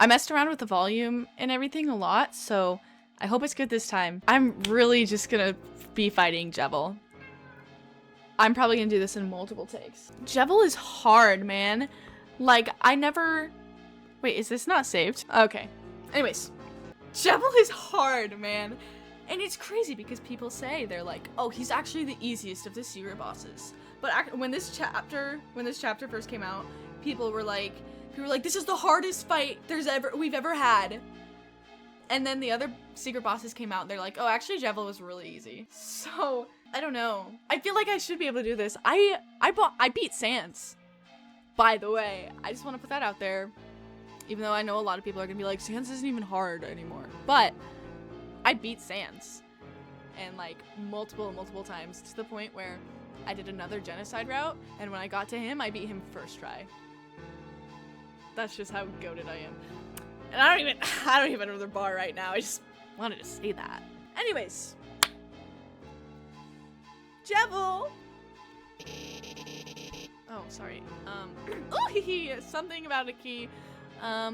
I messed around with the volume and everything a lot, so I hope it's good this time. I'm really just gonna be fighting Jevil. I'm probably gonna do this in multiple takes. Jevil is hard, man. Like, I never... Wait, is this not saved? Okay. Anyways. Jevil is hard, man. And it's crazy because people say, they're like, oh, he's actually the easiest of the secret bosses. But when this chapter first came out, people were like, this is the hardest fight we've ever had. And then the other secret bosses came out and they're like, oh, actually Jevil was really easy. So, I don't know. I feel like I should be able to do this. I beat Sans, by the way. I just want to put that out there. Even though I know a lot of people are gonna be like, Sans isn't even hard anymore. But I beat Sans. And like multiple times to the point where I did another genocide route. And when I got to him, I beat him first try. That's just how goated I am. And I don't even have another bar right now. I just wanted to say that. Anyways. Jevil! Oh, sorry. Ooh, something about a key. A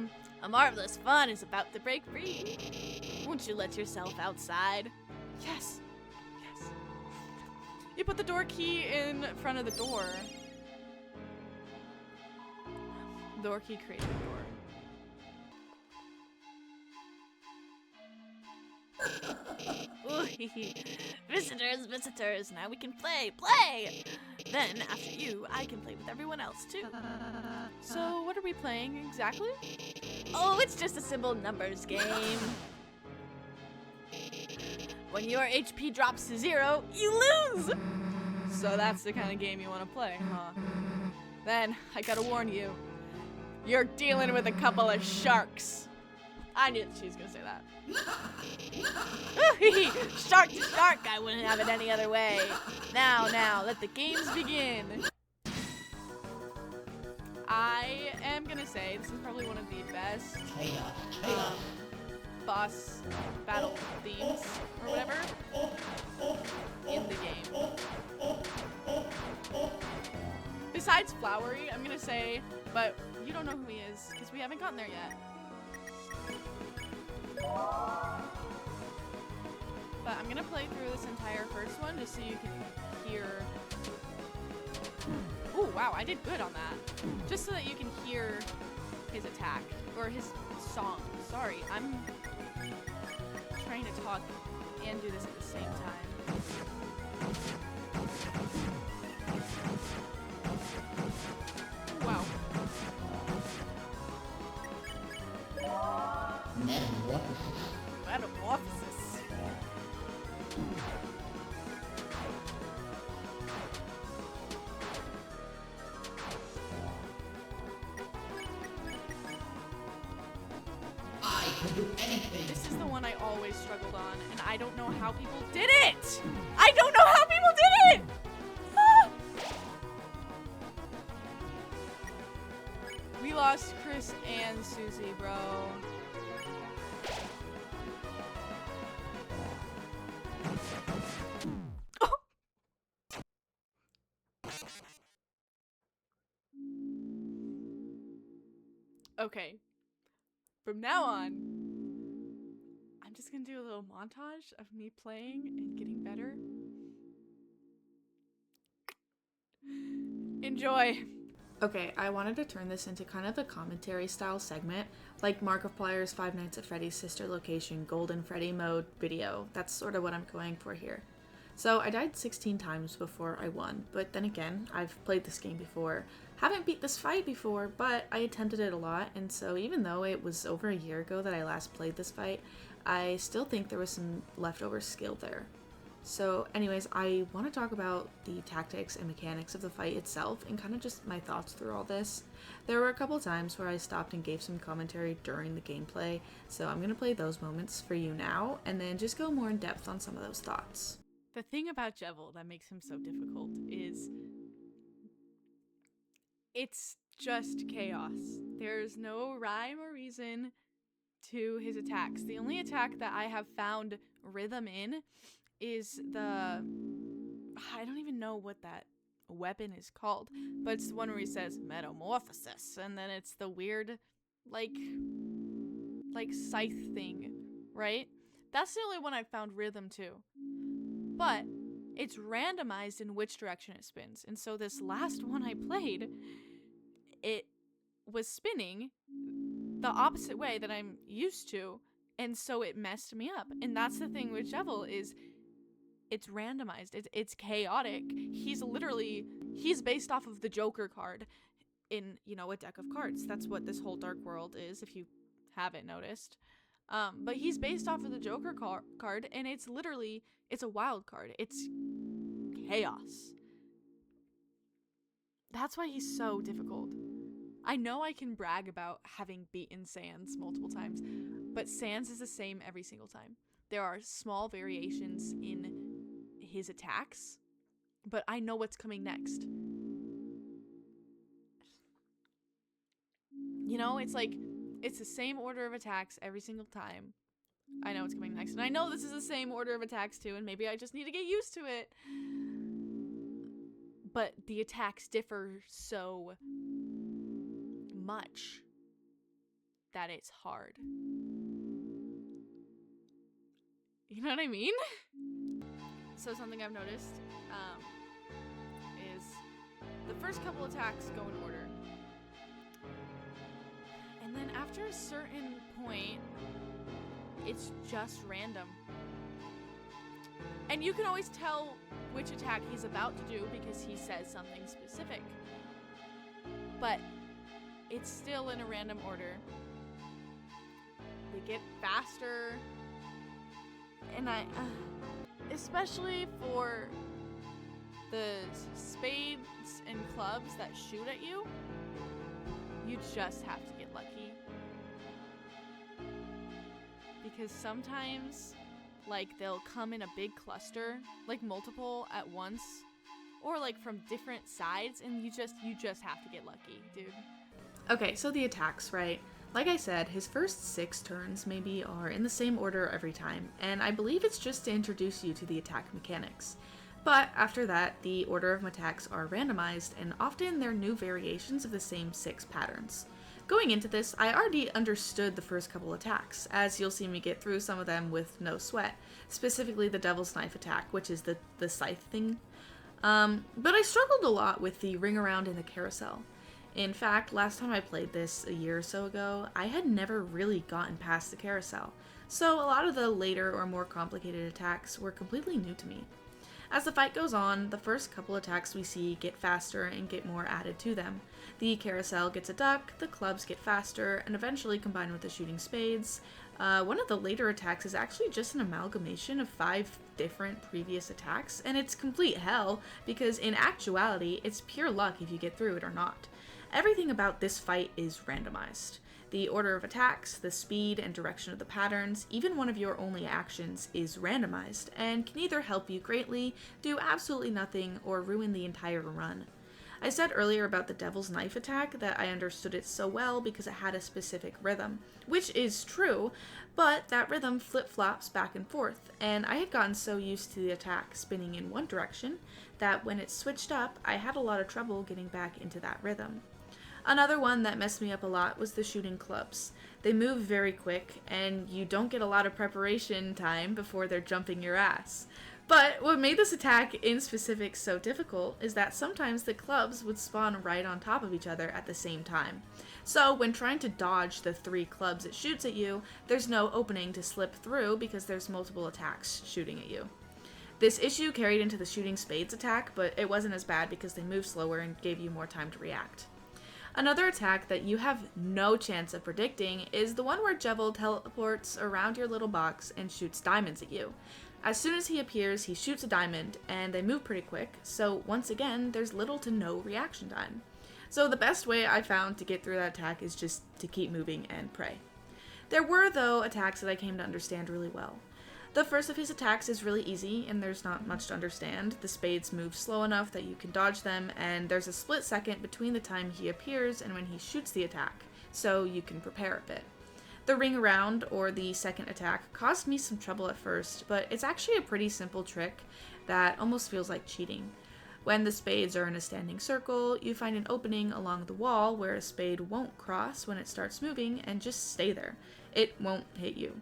marvelous fun is about to break free. Won't you let yourself outside? Yes. Yes. You put the door key in front of the door. Door key created a door. Visitors, now we can play! Then, after you, I can play with everyone else, too. So, what are we playing exactly? Oh, it's just a simple numbers game. When your HP drops to 0, you lose! So that's the kind of game you want to play, huh? Then, I gotta warn you, you're dealing with a couple of sharks. I knew that she was gonna say that. Shark to shark, I wouldn't have it any other way. Now, let the games begin. I am gonna say this is probably one of the best boss battle themes, or whatever, in the game. Besides Flowery, I'm gonna say, but you don't know who he is, because we haven't gotten there yet. But I'm gonna play through this entire first one just so you can hear. Oh wow, I did good on that. Just so that you can hear his attack or his song. Sorry, I'm trying to talk and do this at the same time. Wow. Metamorphosis. I can do anything. This is the one I always struggled on, and I don't know how people did it! I don't know how people did it! Ah! We lost Chris and Susie, bro. Okay. From now on, I'm just gonna do a little montage of me playing and getting better. Enjoy! Okay, I wanted to turn this into kind of a commentary style segment, like Markiplier's Five Nights at Freddy's sister location Golden Freddy mode video. That's sort of what I'm going for here. So I died 16 times before I won, but then again, I've played this game before. Haven't beat this fight before, but I attempted it a lot, and so even though it was over a year ago that I last played this fight, I still think there was some leftover skill there. So anyways, I want to talk about the tactics and mechanics of the fight itself and kind of just my thoughts through all this. There were a couple times where I stopped and gave some commentary during the gameplay, so I'm going to play those moments for you now and then just go more in depth on some of those thoughts. The thing about Jevil that makes him so difficult is it's just chaos. There's no rhyme or reason to his attacks. The only attack that I have found rhythm in is I don't even know what that weapon is called, but it's the one where he says metamorphosis, and then it's the weird, like, like scythe thing, right? That's the only one I've found rhythm to. But it's randomized in which direction it spins. And so this last one I played, it was spinning the opposite way that I'm used to, and so it messed me up. And that's the thing with Jevil is it's randomized. It's chaotic. He's based off of the Joker card in, a deck of cards. That's what this whole Dark World is, if you haven't noticed. But he's based off of the Joker card, and it's a wild card. It's chaos. That's why he's so difficult. I know I can brag about having beaten Sans multiple times, but Sans is the same every single time. There are small variations in his attacks, but I know what's coming next. It's the same order of attacks every single time. I know what's coming next, and I know this is the same order of attacks too, and maybe I just need to get used to it. But the attacks differ so much that it's hard. You know what I mean? So something I've noticed is the first couple attacks go in order. And then after a certain point, it's just random. And you can always tell which attack he's about to do because he says something specific. But it's still in a random order. They get faster. And especially for the spades and clubs that shoot at you, you just have to get lucky. Because sometimes, they'll come in a big cluster, multiple at once, or from different sides, and you just have to get lucky, dude. Okay, so the attacks, right? Like I said, his first 6 turns maybe are in the same order every time, and I believe it's just to introduce you to the attack mechanics. But after that, the order of attacks are randomized, and often they're new variations of the same 6 patterns. Going into this, I already understood the first couple attacks, as you'll see me get through some of them with no sweat, specifically the Devil's Knife attack, which is the scythe thing. But I struggled a lot with the ring around and the carousel. In fact, last time I played this a year or so ago, I had never really gotten past the carousel, so a lot of the later or more complicated attacks were completely new to me. As the fight goes on, the first couple attacks we see get faster and get more added to them. The carousel gets a duck, the clubs get faster, and eventually combine with the shooting spades. One of the later attacks is actually just an amalgamation of 5 different previous attacks, and it's complete hell, because in actuality, it's pure luck if you get through it or not. Everything about this fight is randomized. The order of attacks, the speed and direction of the patterns, even one of your only actions is randomized, and can either help you greatly, do absolutely nothing, or ruin the entire run. I said earlier about the Devil's Knife attack that I understood it so well because it had a specific rhythm, which is true, but that rhythm flip-flops back and forth, and I had gotten so used to the attack spinning in one direction that when it switched up, I had a lot of trouble getting back into that rhythm. Another one that messed me up a lot was the shooting clubs. They move very quick, and you don't get a lot of preparation time before they're jumping your ass. But what made this attack in specific so difficult is that sometimes the clubs would spawn right on top of each other at the same time. So when trying to dodge the 3 clubs it shoots at you, there's no opening to slip through because there's multiple attacks shooting at you. This issue carried into the shooting spades attack, but it wasn't as bad because they moved slower and gave you more time to react. Another attack that you have no chance of predicting is the one where Jevil teleports around your little box and shoots diamonds at you. As soon as he appears, he shoots a diamond, and they move pretty quick, so once again, there's little to no reaction time. So the best way I found to get through that attack is just to keep moving and pray. There were, though, attacks that I came to understand really well. The first of his attacks is really easy, and there's not much to understand. The spades move slow enough that you can dodge them, and there's a split second between the time he appears and when he shoots the attack, so you can prepare a bit. The ring around, or the second attack, caused me some trouble at first, but it's actually a pretty simple trick that almost feels like cheating. When the spades are in a standing circle, you find an opening along the wall where a spade won't cross when it starts moving and just stay there. It won't hit you.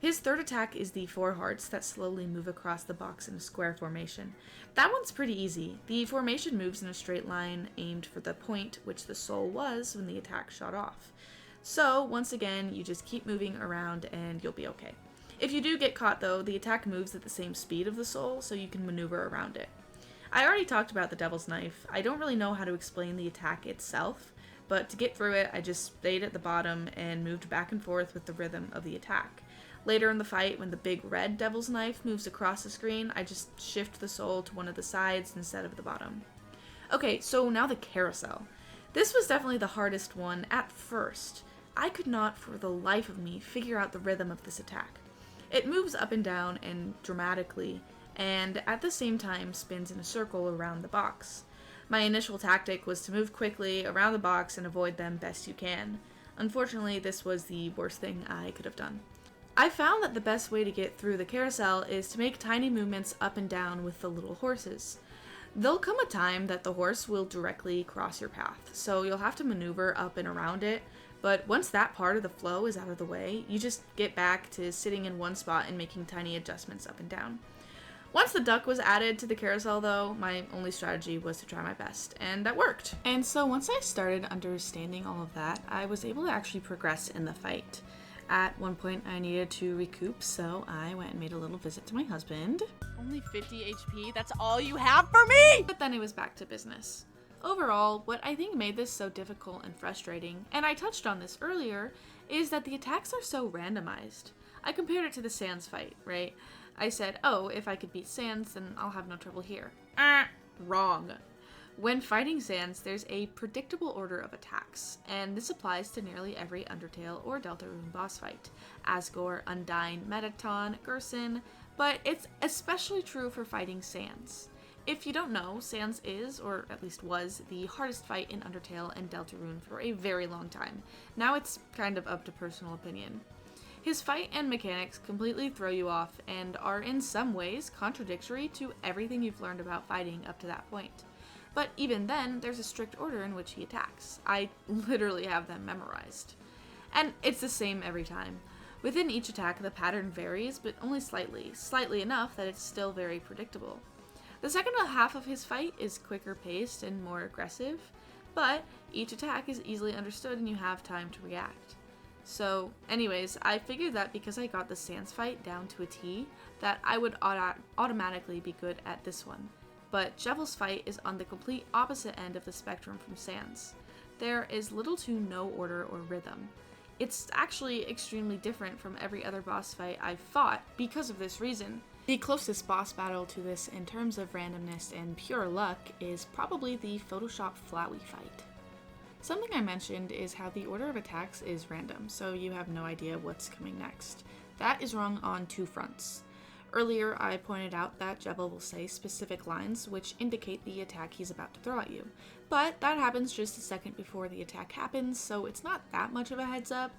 His third attack is the 4 hearts that slowly move across the box in a square formation. That one's pretty easy. The formation moves in a straight line aimed for the point which the soul was when the attack shot off. So, once again, you just keep moving around and you'll be okay. If you do get caught though, the attack moves at the same speed of the soul, so you can maneuver around it. I already talked about the Devil's Knife. I don't really know how to explain the attack itself, but to get through it, I just stayed at the bottom and moved back and forth with the rhythm of the attack. Later in the fight, when the big red Devil's Knife moves across the screen, I just shift the soul to one of the sides instead of the bottom. Okay, so now the carousel. This was definitely the hardest one at first. I could not, for the life of me, figure out the rhythm of this attack. It moves up and down and dramatically, and at the same time spins in a circle around the box. My initial tactic was to move quickly around the box and avoid them best you can. Unfortunately, this was the worst thing I could have done. I found that the best way to get through the carousel is to make tiny movements up and down with the little horses. There'll come a time that the horse will directly cross your path, so you'll have to maneuver up and around it, but once that part of the flow is out of the way, you just get back to sitting in one spot and making tiny adjustments up and down. Once the duck was added to the carousel though, my only strategy was to try my best, and that worked. And so once I started understanding all of that, I was able to actually progress in the fight. At one point I needed to recoup, so I went and made a little visit to my husband. Only 50 HP? That's all you have for me? But then it was back to business. Overall, what I think made this so difficult and frustrating, and I touched on this earlier, is that the attacks are so randomized. I compared it to the Sans fight, right? I said, oh, if I could beat Sans, then I'll have no trouble here. Wrong. When fighting Sans, there's a predictable order of attacks, and this applies to nearly every Undertale or Deltarune boss fight. Asgore, Undyne, Mettaton, Gerson, but it's especially true for fighting Sans. If you don't know, Sans is, or at least was, the hardest fight in Undertale and Deltarune for a very long time. Now it's kind of up to personal opinion. His fight and mechanics completely throw you off and are in some ways contradictory to everything you've learned about fighting up to that point. But even then, there's a strict order in which he attacks. I literally have them memorized. And it's the same every time. Within each attack, the pattern varies, but only slightly enough that it's still very predictable. The second half of his fight is quicker paced and more aggressive, but each attack is easily understood and you have time to react. So, anyways, I figured that because I got the Sans fight down to a T, that I would automatically be good at this one. But Jevil's fight is on the complete opposite end of the spectrum from Sans. There is little to no order or rhythm. It's actually extremely different from every other boss fight I've fought because of this reason. The closest boss battle to this in terms of randomness and pure luck is probably the Photoshop Flowey fight. Something I mentioned is how the order of attacks is random, so you have no idea what's coming next. That is wrong on 2 fronts. Earlier, I pointed out that Jevil will say specific lines which indicate the attack he's about to throw at you, but that happens just a second before the attack happens, so it's not that much of a heads up.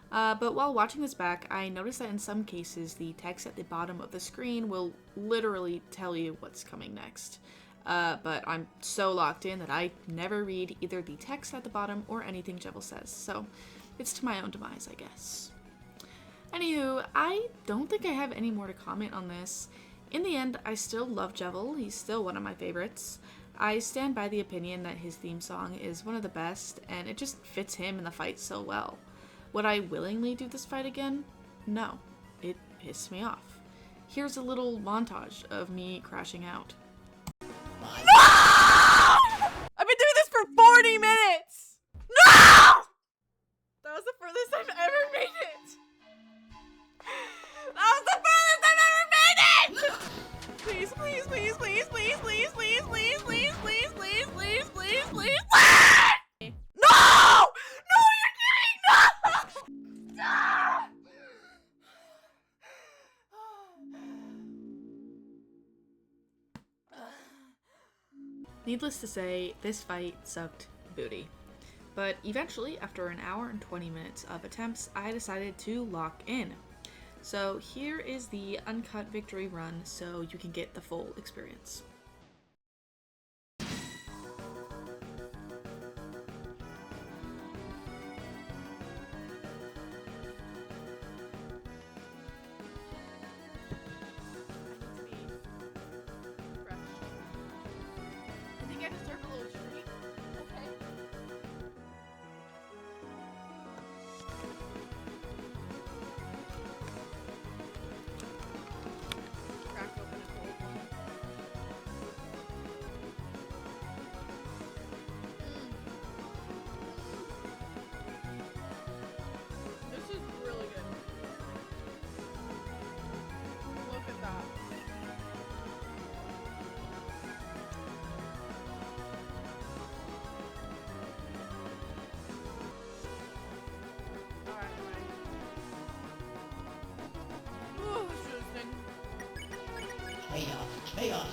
But while watching this back, I noticed that in some cases the text at the bottom of the screen will literally tell you what's coming next. But I'm so locked in that I never read either the text at the bottom or anything Jevil says, so it's to my own demise, I guess. Anywho, I don't think I have any more to comment on this. In the end, I still love Jevil. He's still one of my favorites. I stand by the opinion that his theme song is one of the best, and it just fits him in the fight so well. Would I willingly do this fight again? No. It pissed me off. Here's a little montage of me crashing out. No! I've been doing this for 40 minutes! No! That was the furthest I've ever made it! That was the furthest I've ever made it! Please, please, please, please, please, please, please, please, please, please, please, please, please, please, please! No! No, you're kidding! No! Needless to say, this fight sucked booty. But eventually, after an hour and 20 minutes of attempts, I decided to lock in. So here is the uncut victory run so you can get the full experience. chaos.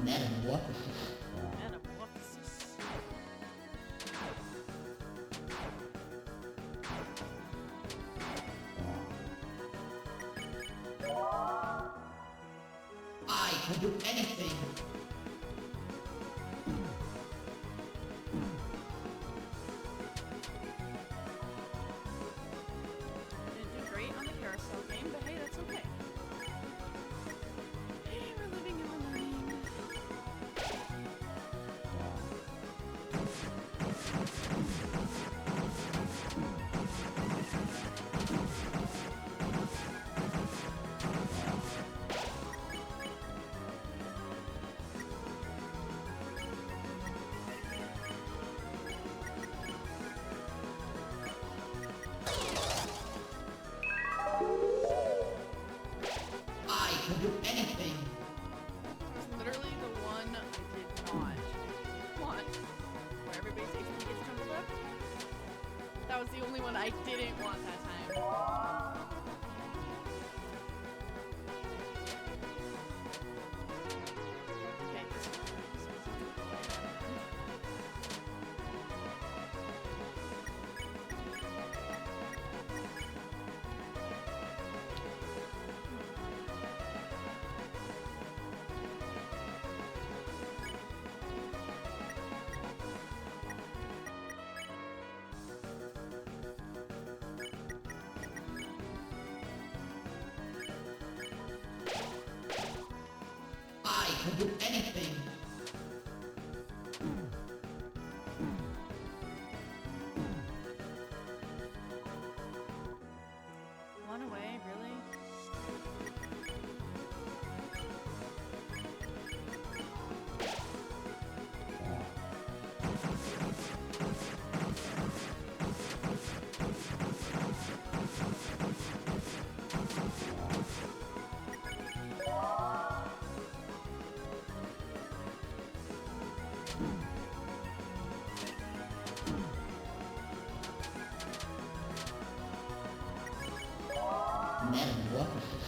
Metamorphosis. Metamorphosis. I can do anything. Didn't do great on the carousel game, but hey, that's okay. Hey, we're living and we're learning. I can do anything. That was literally the one I did not want. Where everybody takes me gets tumbled up. That was the only one I didn't want that time. Okay, this I can do anything. one away, really? Metamorphosis.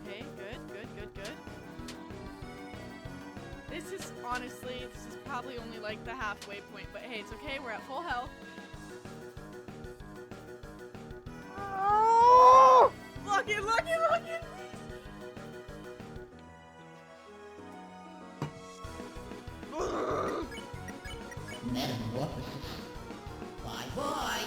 Okay, good. This is honestly, this is probably only like the halfway point, but hey, it's okay, we're at full health. Oh! Look it! Metamorphosis. Bye-bye.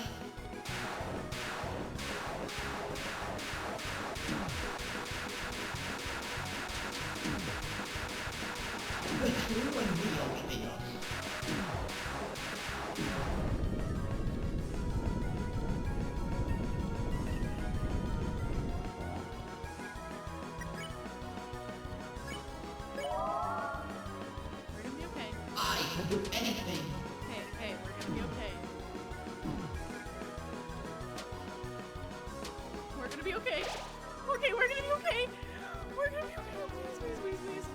The true and real chaos. We're gonna be okay. I can do anything. Hey, we're gonna be okay. We're gonna be okay. Okay, we're gonna be okay. We're gonna be okay. Please.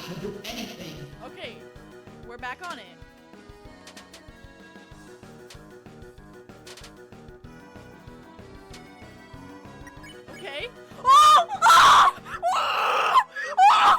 I'll do anything. Okay, we're back on it. Okay. Oh! Ah! Ah!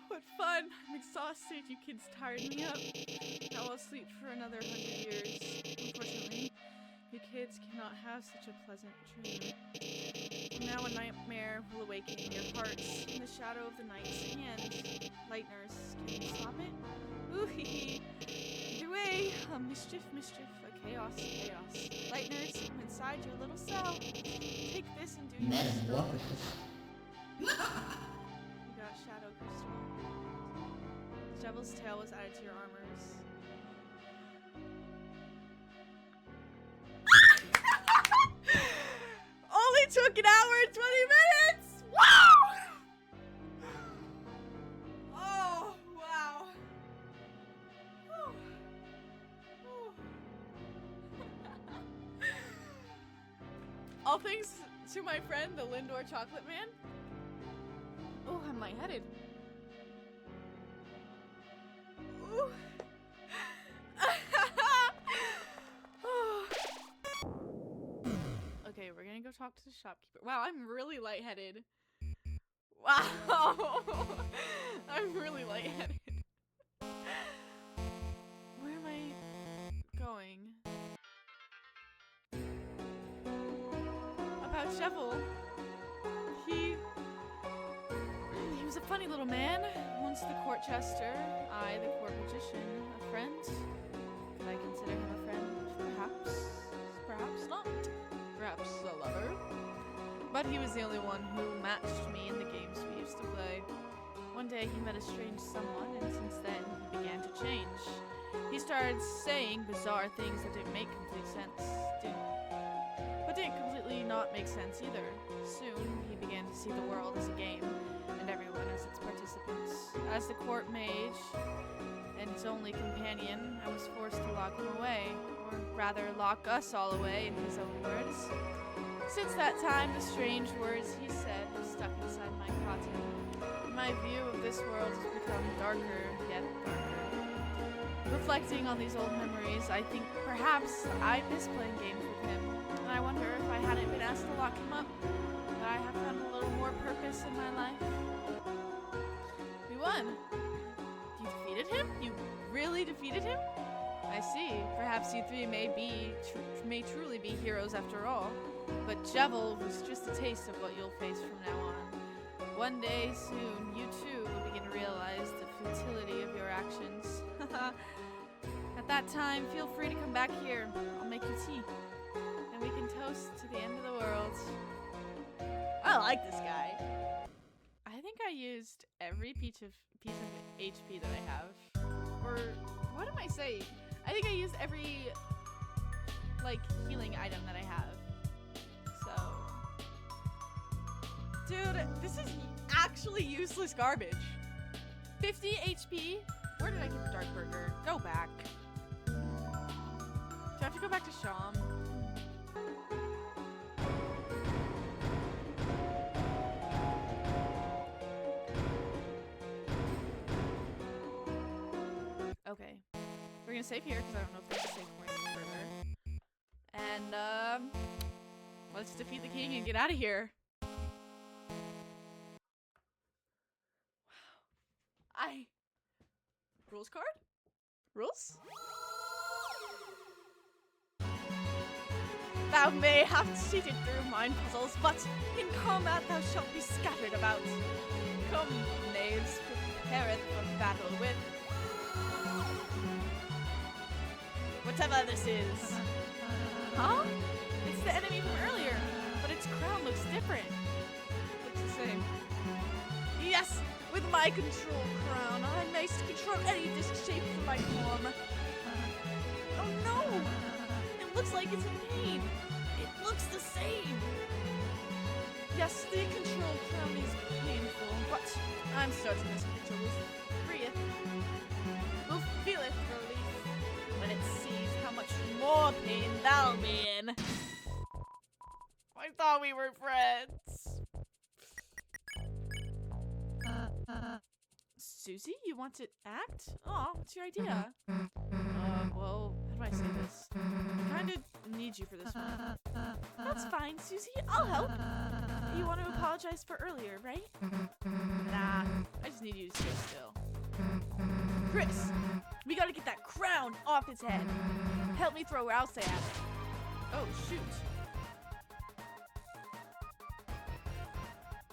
What fun! I'm exhausted. You kids tired me up. Now I'll sleep for another 100 years. Unfortunately, you kids cannot have such a pleasant dream. Now a nightmare will awaken in your hearts in the shadow of the night's hand. Lightners, can you stop it? Ooh hee hee. Either way, a mischief, a chaos, chaos. Lightners, I'm inside your little cell. Take this and do your best. Metamorphosis. You got Shadow Crystal. Jevil's tail was added to your armors. Only took an hour and 20 minutes! Wow! Oh, wow. Whew. Whew. All thanks to my friend, the Lindor Chocolate Man. Oh, I'm lightheaded. Ooh. Okay, we're gonna go talk to the shopkeeper. Wow, I'm really lightheaded. Wow. I'm really lightheaded. Where am I going? About Jevil. He was a funny little man. Once the court jester, I the court magician. A friend? Could I consider him a friend? Perhaps. Perhaps not. Perhaps a lover. But he was the only one who matched me in the games we used to play. One day he met a strange someone, and since then he began to change. He started saying bizarre things that didn't make complete sense. But didn't completely not make sense either. Soon he began to see the world as a game, and everyone as its participants. As the court mage and his only companion, I was forced to lock him away, or rather lock us all away in his own words. Since that time, the strange words he said have stuck inside my cotton. My view of this world has become darker, yet darker. Reflecting on these old memories, I think perhaps I miss playing games with him, and I wonder if I hadn't been asked to lock him up, would I have found a little more purpose in my life? We won. You defeated him? You really defeated him? I see. Perhaps you three may truly be heroes after all. But Jevil was just a taste of what you'll face from now on. One day soon, you too will begin to realize the futility of your actions. At that time, feel free to come back here. I'll make you tea. And we can toast to the end of the world. I like this guy. I think I used every piece of HP that I have. Or, what am I saying? I think I used every, like, healing item that I have. So. Dude, this is actually useless garbage. 50 HP? Where did I get the Dark Burger? Go back. Do I have to go back to Sham? Okay. We're gonna save here because I don't know if there's a save point further. And, let's defeat the king and get out of here. Wow. Rules card? Rules? Thou may have cheated through mind puzzles, but in combat thou shalt be scattered about. Come, knaves, prepareth for battle with whatever this is. Huh? It's the enemy from earlier, but its crown looks different. Looks the same. Yes! With my control crown, I may control any disc shape for my form. Oh no! It looks like it's in pain. It looks the same. Yes, the control crown is pain I'm certain this creature will feel it relief when it sees how much more pain thou be in. I thought we were friends. Susie, you want to act? Aw, what's your idea? Well, how do I say this? I kinda need you for this one. That's fine, Susie. I'll help. You want to apologize for earlier, right? Nah, I just need you to stay still. Chris, we gotta get that crown off his head. Help me throw Rouse at it. Oh, shoot.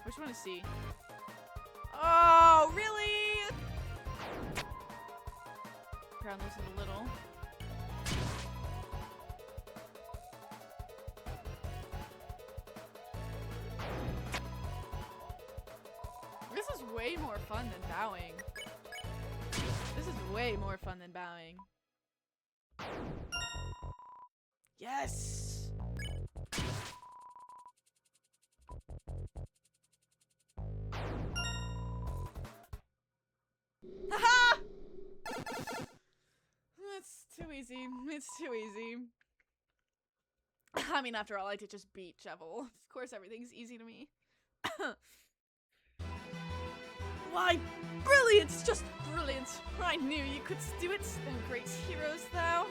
Which one is C? Oh, really? Crown looks a little. This is way more fun than bowing. This is way more fun than bowing. Yes! Haha! It's too easy. It's too easy. I mean, after all, I did just beat Jevil. Of course, everything's easy to me. Why, brilliant! Just brilliant! I knew you could do it, thou great heroes, thou.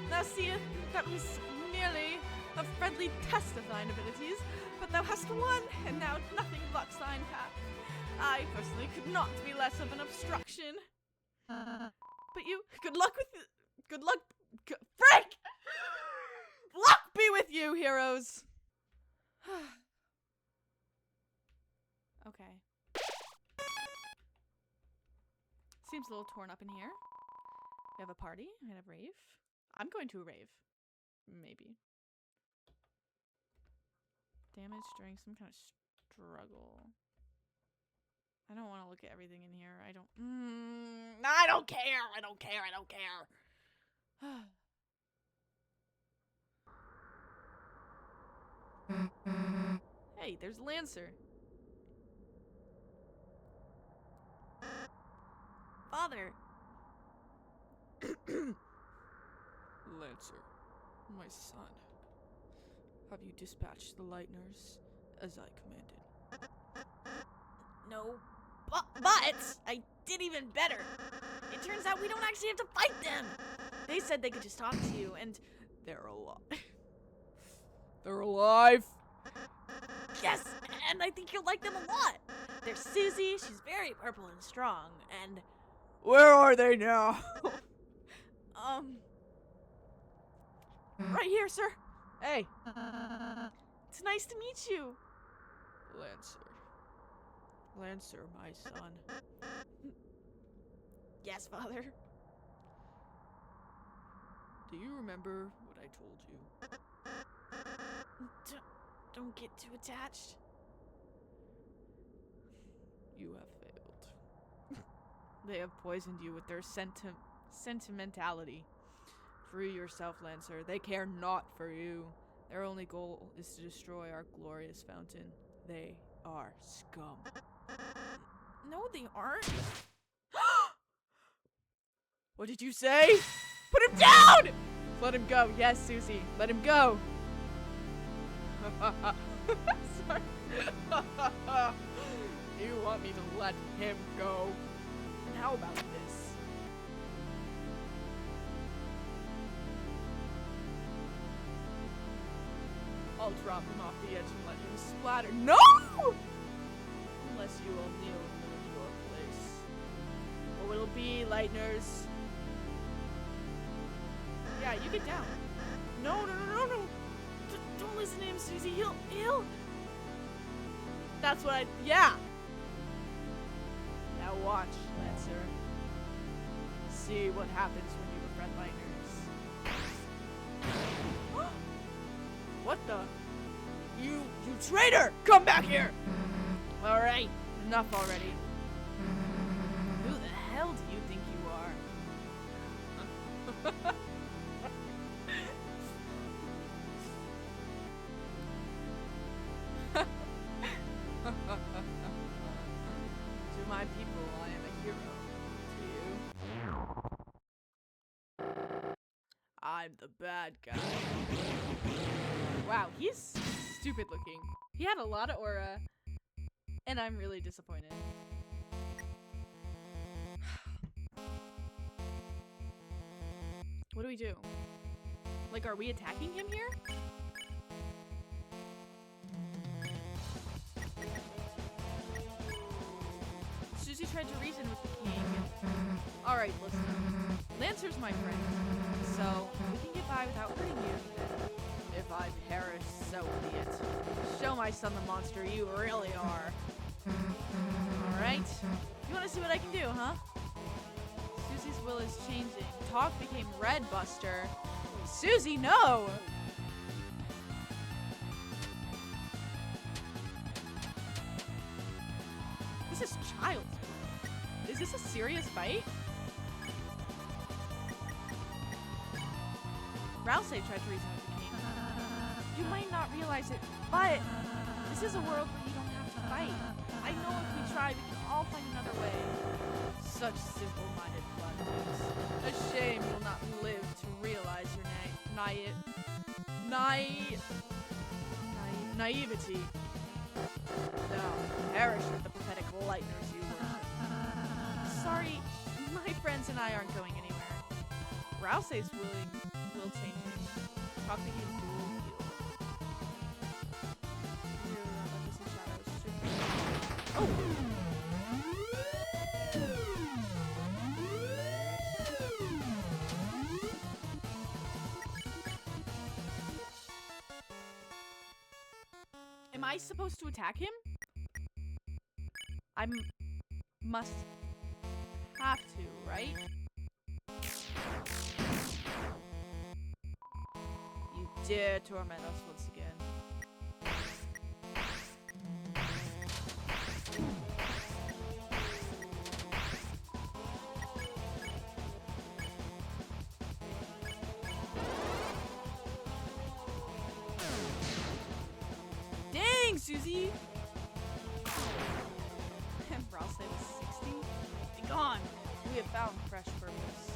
Thou seest, that was merely a friendly test of thine abilities, but thou hast won, and now nothing blocks thine path. I personally could not be less of an obstruction. But you, good luck with good luck, Frank! Luck be with you, heroes! Okay. Seems a little torn up in here. We have a party, we have a rave. I'm going to a rave. Maybe. Damage during some kind of struggle. I don't want to look at everything in here. I don't care. I don't care. I don't care. Hey, there's Lancer. Father. Lancer, my son, have you dispatched the Lightners as I commanded? No, but I did even better. It turns out we don't actually have to fight them. They said they could just talk to you, and They're alive. They're alive! yes, and I think you'll like them a lot. There's Susie. She's very purple and strong, and Where are they now? right here, sir. Hey! It's nice to meet you. Lancer. Lancer, my son. Yes, Father. Do you remember what I told you? Don't get too attached. You have failed. They have poisoned you with their sentimentality. Free yourself, Lancer. They care not for you. Their only goal is to destroy our glorious fountain. They are scum. No, they aren't. What did you say? Put him down! Let him go. Yes, Susie. Let him go. Sorry. You want me to let him go? And how about this? I'll drop him off the edge and let him splatter. No! Unless you will kneel in your place. What will it be, Lightners? Yeah, you get down. No. Don't listen to him, Susie. He'll. That's what yeah. Now watch, Lancer. See what happens when you befriend Lightners. What the? You traitor! Come back here! Alright, enough already. Who the hell do you think you are? I'm the bad guy. Wow, he's stupid looking. He had a lot of aura, and I'm really disappointed. What do we do? Like, are we attacking him here? Susie tried to reason with the king. Alright, listen. Lancer's my friend, so we can get by without hurting you. If I perish, so be it. Show my son the monster you really are. Alright. You wanna see what I can do, huh? Susie's will is changing. Talk became Red Buster. Susie, no! This is child's play. Is this a serious fight? Rouse tried to reason with the king. You might not realize it, but this is a world where you don't have to fight. I know if we try, we can all find another way. Such simple-minded blunders. A shame you'll not live to realize your naivety. Now, perish with the pathetic lightners you worship. Sorry, my friends and I aren't going anywhere. Rouse's will changing. Talk became dual heal. Oh! Am I supposed to attack him? I must have to, right? You dare torment us once again. Dang, Susie! And Rouse was 60? Be gone! We have found fresh purpose.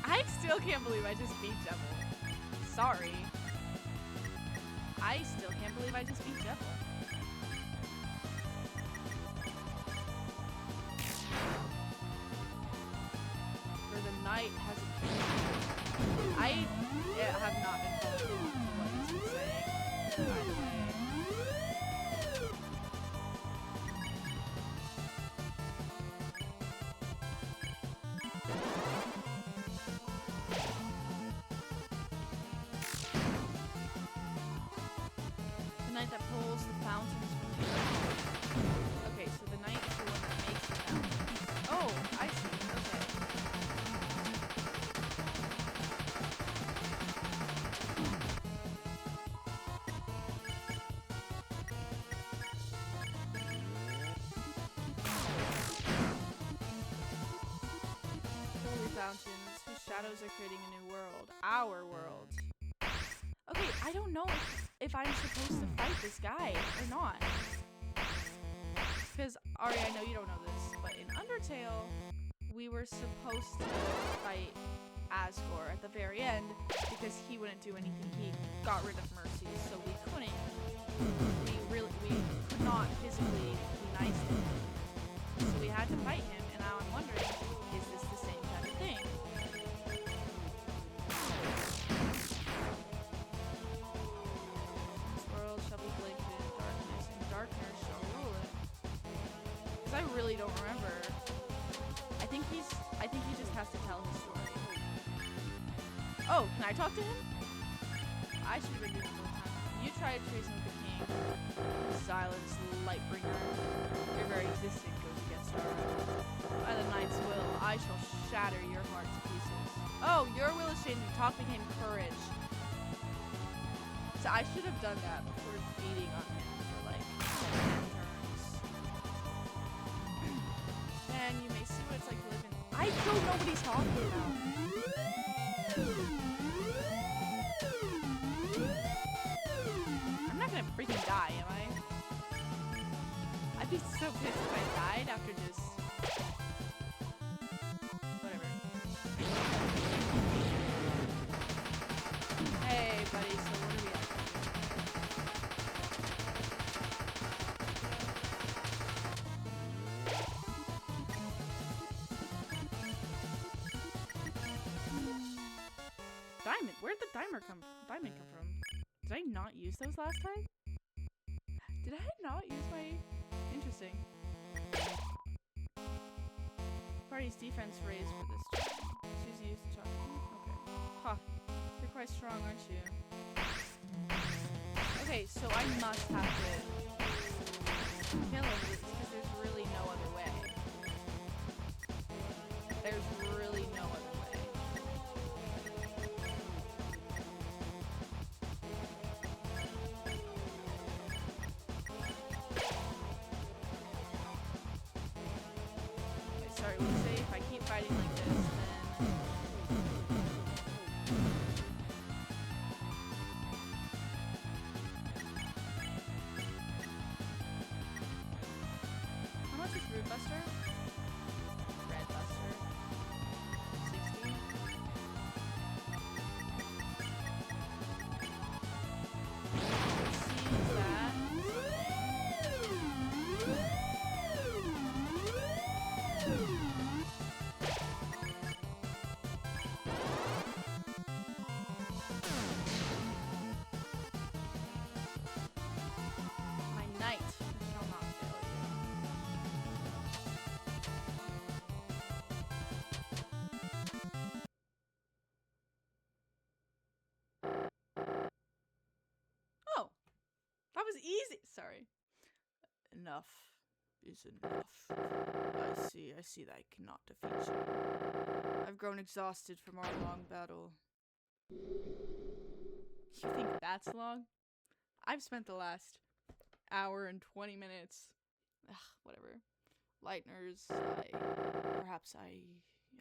I still can't believe I just beat Jevil. Sorry. I still can't believe I just beat Jevil. For the night has a... I have not been following what he's been saying, by the way. The night that pulls the fountains from the earth. Okay, so the night is the one that makes the fountains. Oh, I see. Holy fountains, whose shadows are creating a new world. Our world. Okay, I don't know if I'm supposed to fight this guy or not. Because, Ari, I know you don't know this, but in Undertale, we were supposed to fight Asgore at the very end because he wouldn't do anything. He got rid of Mercy, so we couldn't. We could not physically be nice to him. So we had to fight him, and now I'm wondering, is this the same kind of thing? Shall be blanketed in darkness, and darkness shall rule it. Because I really don't remember. I think he just has to tell his story. Oh, can I talk to him? I should have been doing it more time. You tried treason with the king. Silence, Lightbringer. Your very existence goes against our will. By the knight's will, I shall shatter your heart to pieces. Oh, your will is changing. Talk became courage. So I should have done that before beating on him for like 10 turns. And you may see what it's like to live in. I don't know what he's talking about. I'm not gonna freaking die, am I? I'd be so pissed if I died after just diamond. Where'd the diamond come from? Did I not use those last time? Did I not use my... Interesting. Party's defense raised for this turn. Susie used the chocolate. Okay. Ha. You're quite strong, aren't you? Okay, so I must have to kill him because there's really no other way. There's really no other way. Wait, sorry, what did you say? If I keep fighting like this, then... How much is Rude Buster? Red Buster. 60. See that? My knight shall not fail you. Oh, that was easy. Sorry. Enough is enough. I see that I cannot defeat you. I've grown exhausted from our long battle. You think that's long? I've spent the last hour and 20 minutes. Ugh, whatever. Lightners,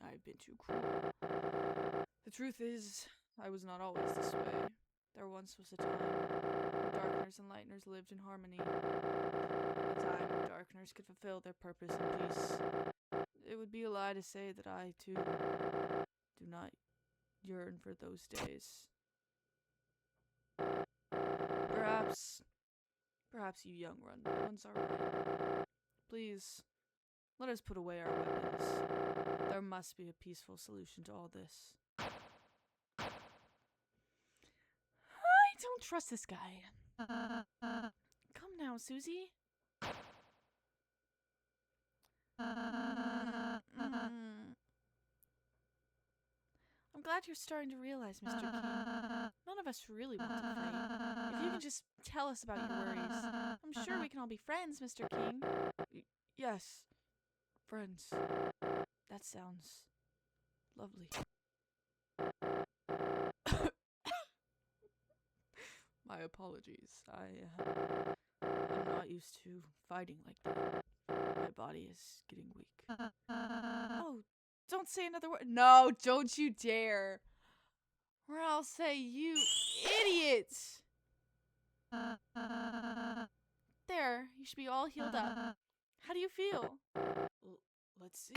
I've been too cruel. The truth is, I was not always this way. There once was a time when Darkners and Lightners lived in harmony. A time when Darkners could fulfill their purpose in peace. It would be a lie to say that I, too, do not yearn for those days. Perhaps you young ones are right. Please, let us put away our weapons. There must be a peaceful solution to all this. I don't trust this guy. Come now, Susie. I'm glad you're starting to realize, Mr. King. None of us really want to fight. If you can just tell us about your worries, I'm sure we can all be friends, Mr. King. Yes, friends. That sounds lovely. My apologies. I'm not used to fighting like that. My body is getting weak. Oh, don't say another word. No, don't you dare. Or I'll say, you idiot. There, you should be all healed up. How do you feel? Let's see.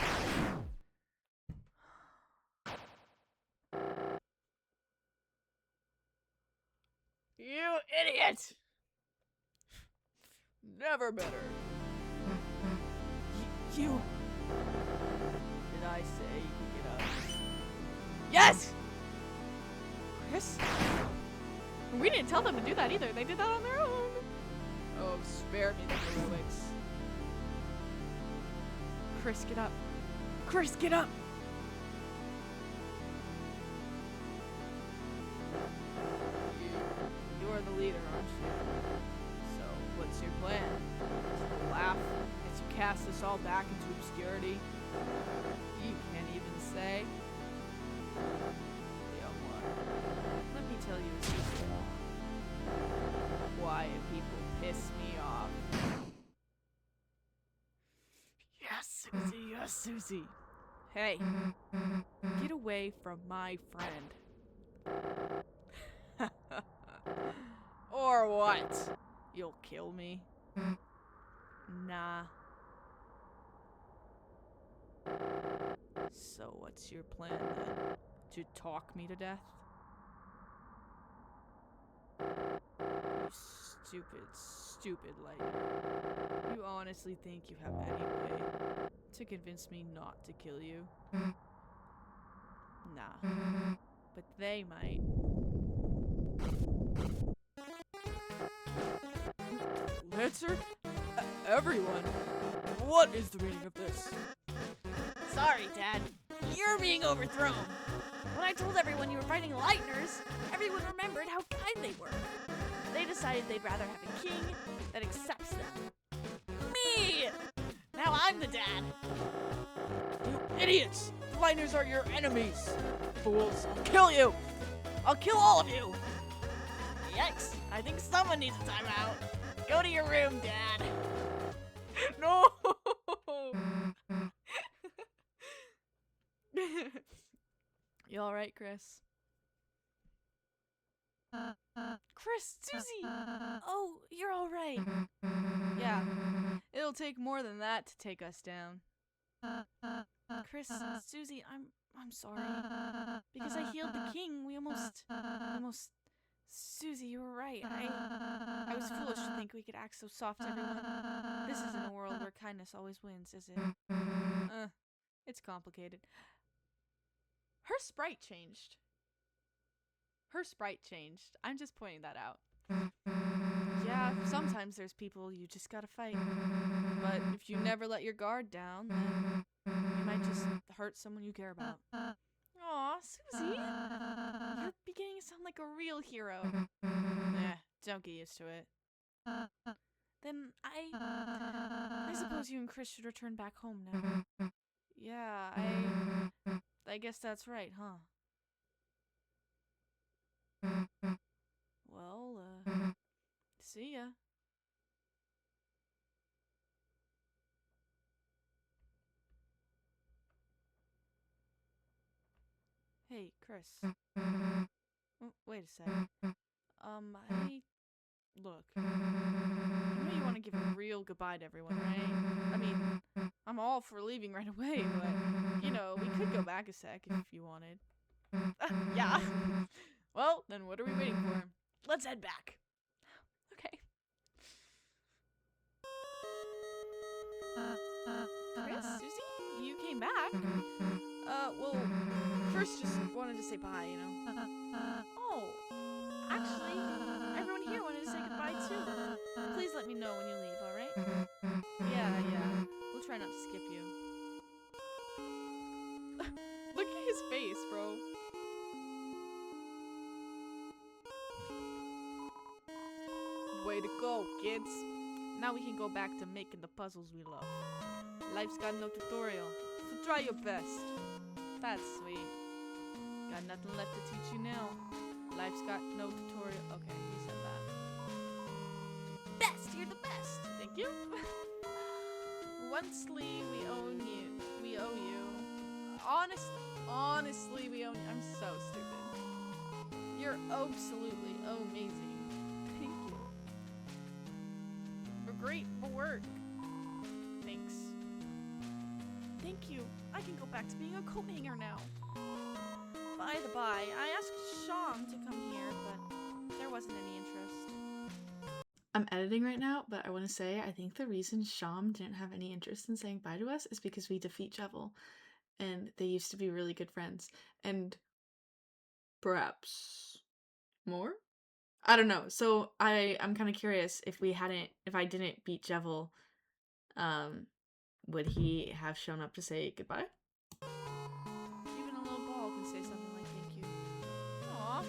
You idiot! Never better. You. Did I say get up? Yes! Chris? We didn't tell them to do that either. They did that on their own. Oh, spare me the heroics. Chris, get up. Chris, get up! You are the leader, aren't you? So, what's your plan? To laugh as you cast us all back into obscurity? You can't even say. Young one, let me tell you a secret. Quiet people piss me off. Yes, Susie, yes, Susie. Hey, get away from my friend. Or what? You'll kill me? Nah. So what's your plan then? To talk me to death? You stupid Lightning. You honestly think you have any way to convince me not to kill you? Nah. but they might. Lancer? Everyone? What is the meaning of this? Sorry, Dad. You're being overthrown. When I told everyone you were fighting Lightners, everyone remembered how kind they were. They decided they'd rather have a king that accepts them. Me! Now I'm the dad. You idiots! The Lightners are your enemies. Fools, I'll kill you. I'll kill all of you. Yikes, I think someone needs a timeout. Go to your room, Dad. No! You alright, Chris? Chris, Susie! Oh, you're alright. Yeah, it'll take more than that to take us down. Chris, Susie, I'm sorry. Because I healed the king, we almost... Susie, you were right. I was foolish to think we could act so soft to everyone. This isn't a world where kindness always wins, is it? It's complicated. Her sprite changed. Her sprite changed. I'm just pointing that out. Yeah, sometimes there's people you just gotta fight. But if you never let your guard down, then you might just hurt someone you care about. Aw, Susie! You're beginning to sound like a real hero. Don't get used to it. Then I suppose you and Chris should return back home now. Yeah, I guess that's right, huh? Well, see ya. Hey, Chris. Oh, wait a sec. Look. I know you want to give a real goodbye to everyone, right? I mean, I'm all for leaving right away, but, you know, we could go back a sec if you wanted. Yeah. Well, then what are we waiting for? Let's head back. Okay. Chris, Susie, you came back? Well, first just wanted to say bye, you know. Oh, actually, everyone here wanted to say goodbye too. Please let me know when you leave, alright? Yeah. We'll try not to skip you. Look at his face, bro. Way to go, kids. Now we can go back to making the puzzles we love. Life's got no tutorial, so try your best. That's sweet. Got nothing left to teach you now. Life's got no tutorial. Okay, he said that. Best! You're the best! Thank you. Once-ly, we owe you. Honestly, we own you. I'm so stupid. You're absolutely amazing. Thank you. For great work. Thanks. Thank you. I can go back to being a coat hanger now. By the by, I asked Sham to come here, but there wasn't any interest. I'm editing right now, but I want to say I think the reason Sham didn't have any interest in saying bye to us is because we defeat Jevil, and they used to be really good friends, and perhaps more? I don't know. So I'm kind of curious if I didn't beat Jevil, would he have shown up to say goodbye? Even a little ball can say something like thank you. Aw.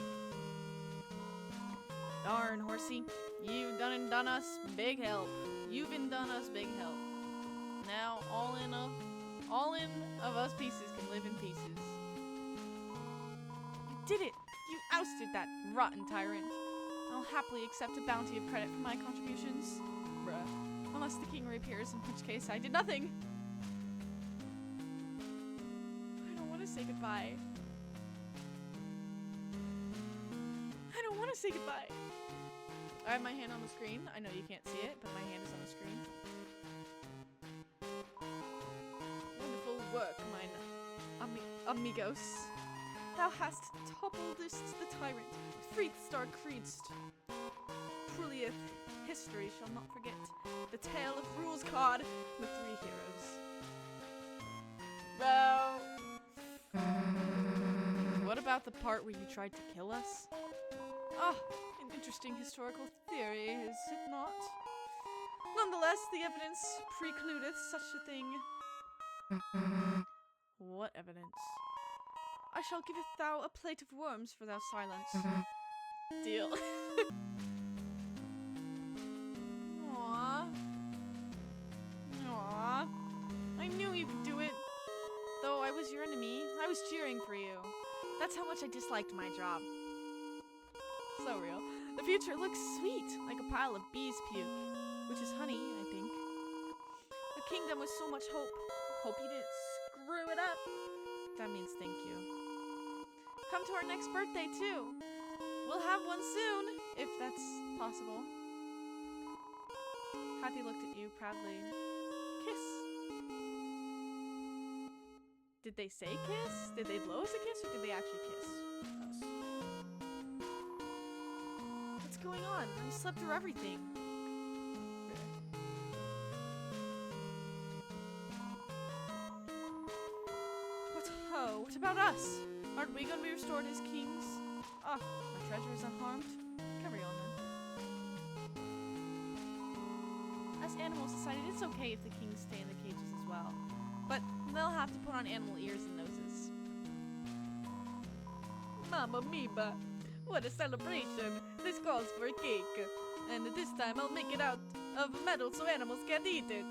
Darn, horsey. You've done us big help. Now all in of us pieces can live in pieces. You did it! You ousted that rotten tyrant. I'll happily accept a bounty of credit for my contributions. Bruh. Unless the king reappears, in which case I did nothing. I don't want to say goodbye. I have my hand on the screen. I know you can't see it, but my hand is on the screen. Wonderful work, mine amigos. Thou hast toppled the tyrant, freed Star Creedst. Truly, history shall not forget the tale of Rules Cod, the three heroes. Well, what What about the part where you tried to kill us? Ah, an interesting historical theory, is it not? Nonetheless, the evidence precludeth such a thing. What evidence? I shall giveth thou a plate of worms for thou silence. Deal. Aww. Aww. I knew you could do it. Though I was your enemy, I was cheering for you. That's how much I disliked my job. So real. The future looks sweet, like a pile of bees' puke. Which is honey, I think. A kingdom with so much hope. Hope you didn't screw it up. That means thank you. Come to our next birthday, too. We'll have one soon, if that's possible. Kathy looked at you proudly. Kiss. Did they say kiss? Did they blow us a kiss, or did they actually kiss us? What's going on? I slept through everything. What about us? Aren't we going to be restored as kings? Ah, our treasure is unharmed. Carry on then. Us animals decided it's okay if the kings stay in the cages as well. But they'll have to put on animal ears and noses. Mamma mia! What a celebration! This calls for a cake. And this time I'll make it out of metal so animals can't eat it.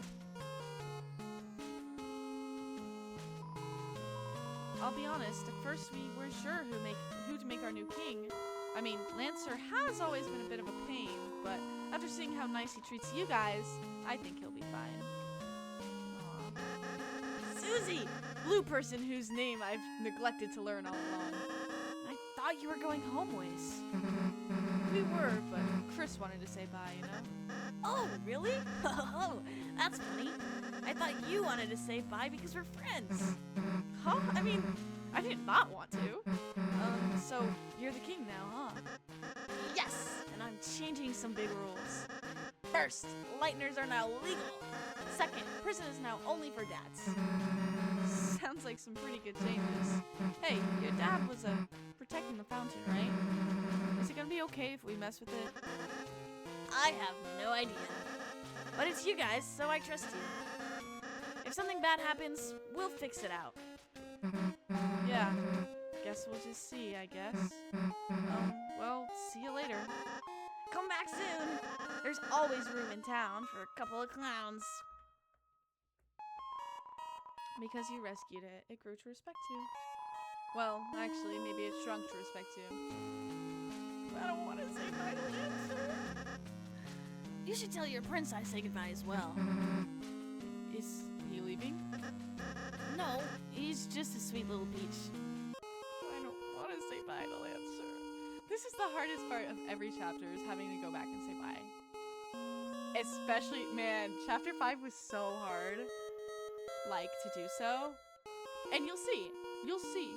I'll be honest, at first we weren't sure who to make our new king. I mean, Lancer has always been a bit of a pain, but after seeing how nice he treats you guys, I think he'll be fine. Aww. Susie! Blue person whose name I've neglected to learn all along. I thought you were going home ways. We were, but Chris wanted to say bye, you know? Oh, really? Oh, that's funny. I thought you wanted to say bye because we're friends. Huh? I mean, I did not want to. So you're the king now, huh? Yes, and I'm changing some big rules. First, lighteners are now legal. Second, prison is now only for dads. Sounds like some pretty good changes. Hey, your dad was protecting the fountain, right? Is it gonna be okay if we mess with it? I have no idea. But it's you guys, so I trust you. If something bad happens, we'll fix it out. Yeah, guess we'll just see, I guess. Well, see you later. Come back soon. There's always room in town for a couple of clowns. Because you rescued it, it grew to respect you. Well, actually, maybe it shrunk to respect you. I don't want to say bye to Lancer. You should tell your prince I say goodbye as well. Is he leaving? No, he's just a sweet little peach. I don't want to say bye to Lancer. This is the hardest part of every chapter, is having to go back and say bye. Especially, man, chapter 5 was so hard, like, to do so. And you'll see. You'll see.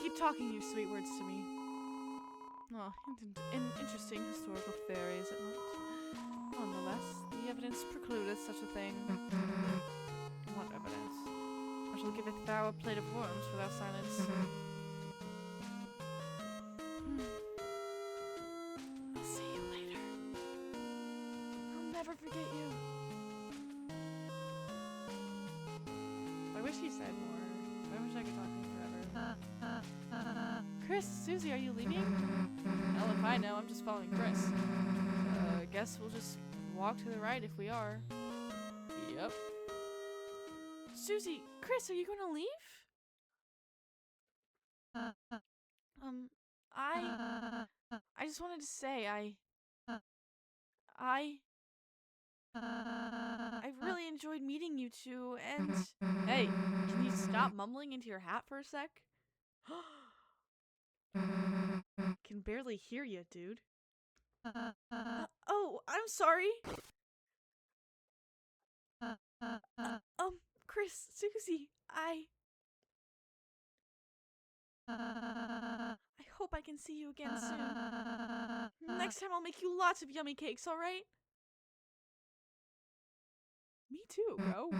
Keep talking your sweet words to me. Oh, an interesting historical theory, is it not? Nonetheless, the evidence precludeth such a thing. What evidence? I shall giveth thou a plate of worms for thy silence. I'll see you later. I'll never forget you. I wish he said more. I wish I could talk to him forever. Chris, Susie, are you leaving? Hell if I know, I'm just following Chris. Guess we'll just walk to the right if we are. Yep. Susie, Chris, are you going to leave? I just wanted to say, I really enjoyed meeting you two, and hey, can you stop mumbling into your hat for a sec? Can barely hear you, dude. Oh, I'm sorry. Chris, Susie, I hope I can see you again soon. Next time I'll make you lots of yummy cakes, alright? Me too, bro.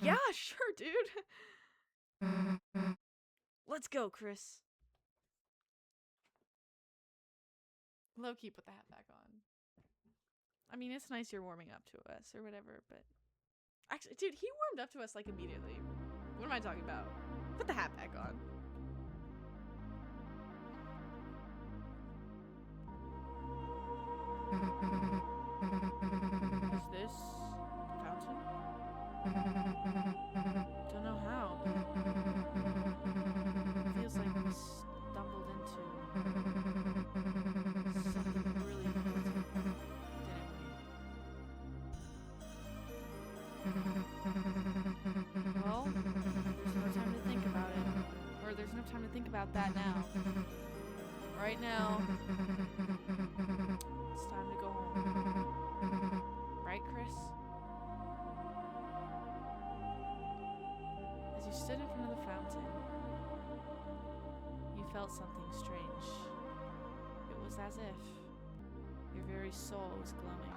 Yeah, sure, dude. Let's go, Chris. Low-key put the hat back on. I mean, it's nice you're warming up to us or whatever, but... Actually, dude, he warmed up to us, like, immediately. What am I talking about? Put the hat back on. Is this the fountain? Don't know how, but it feels like we stumbled into something really important, didn't we? Well, there's no time to think about it. Or there's no time to think about that now. Right now, it's time to go home. Right, Chris? As you stood in front of the fountain, you felt something strange. It was as if your very soul was glowing.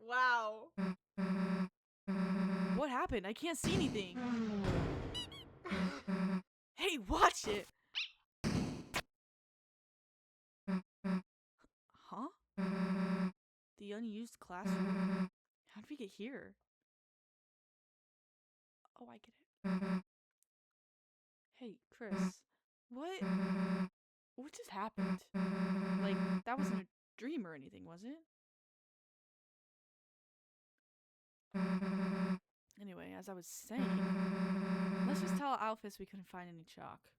Wow. What happened? I can't see anything. Hey, watch it! Huh? The unused classroom? How did we get here? Oh, I get it. Hey, Chris. What just happened? Like, that wasn't a dream or anything, was it? Anyway, as I was saying, let's just tell Alphys we couldn't find any chalk.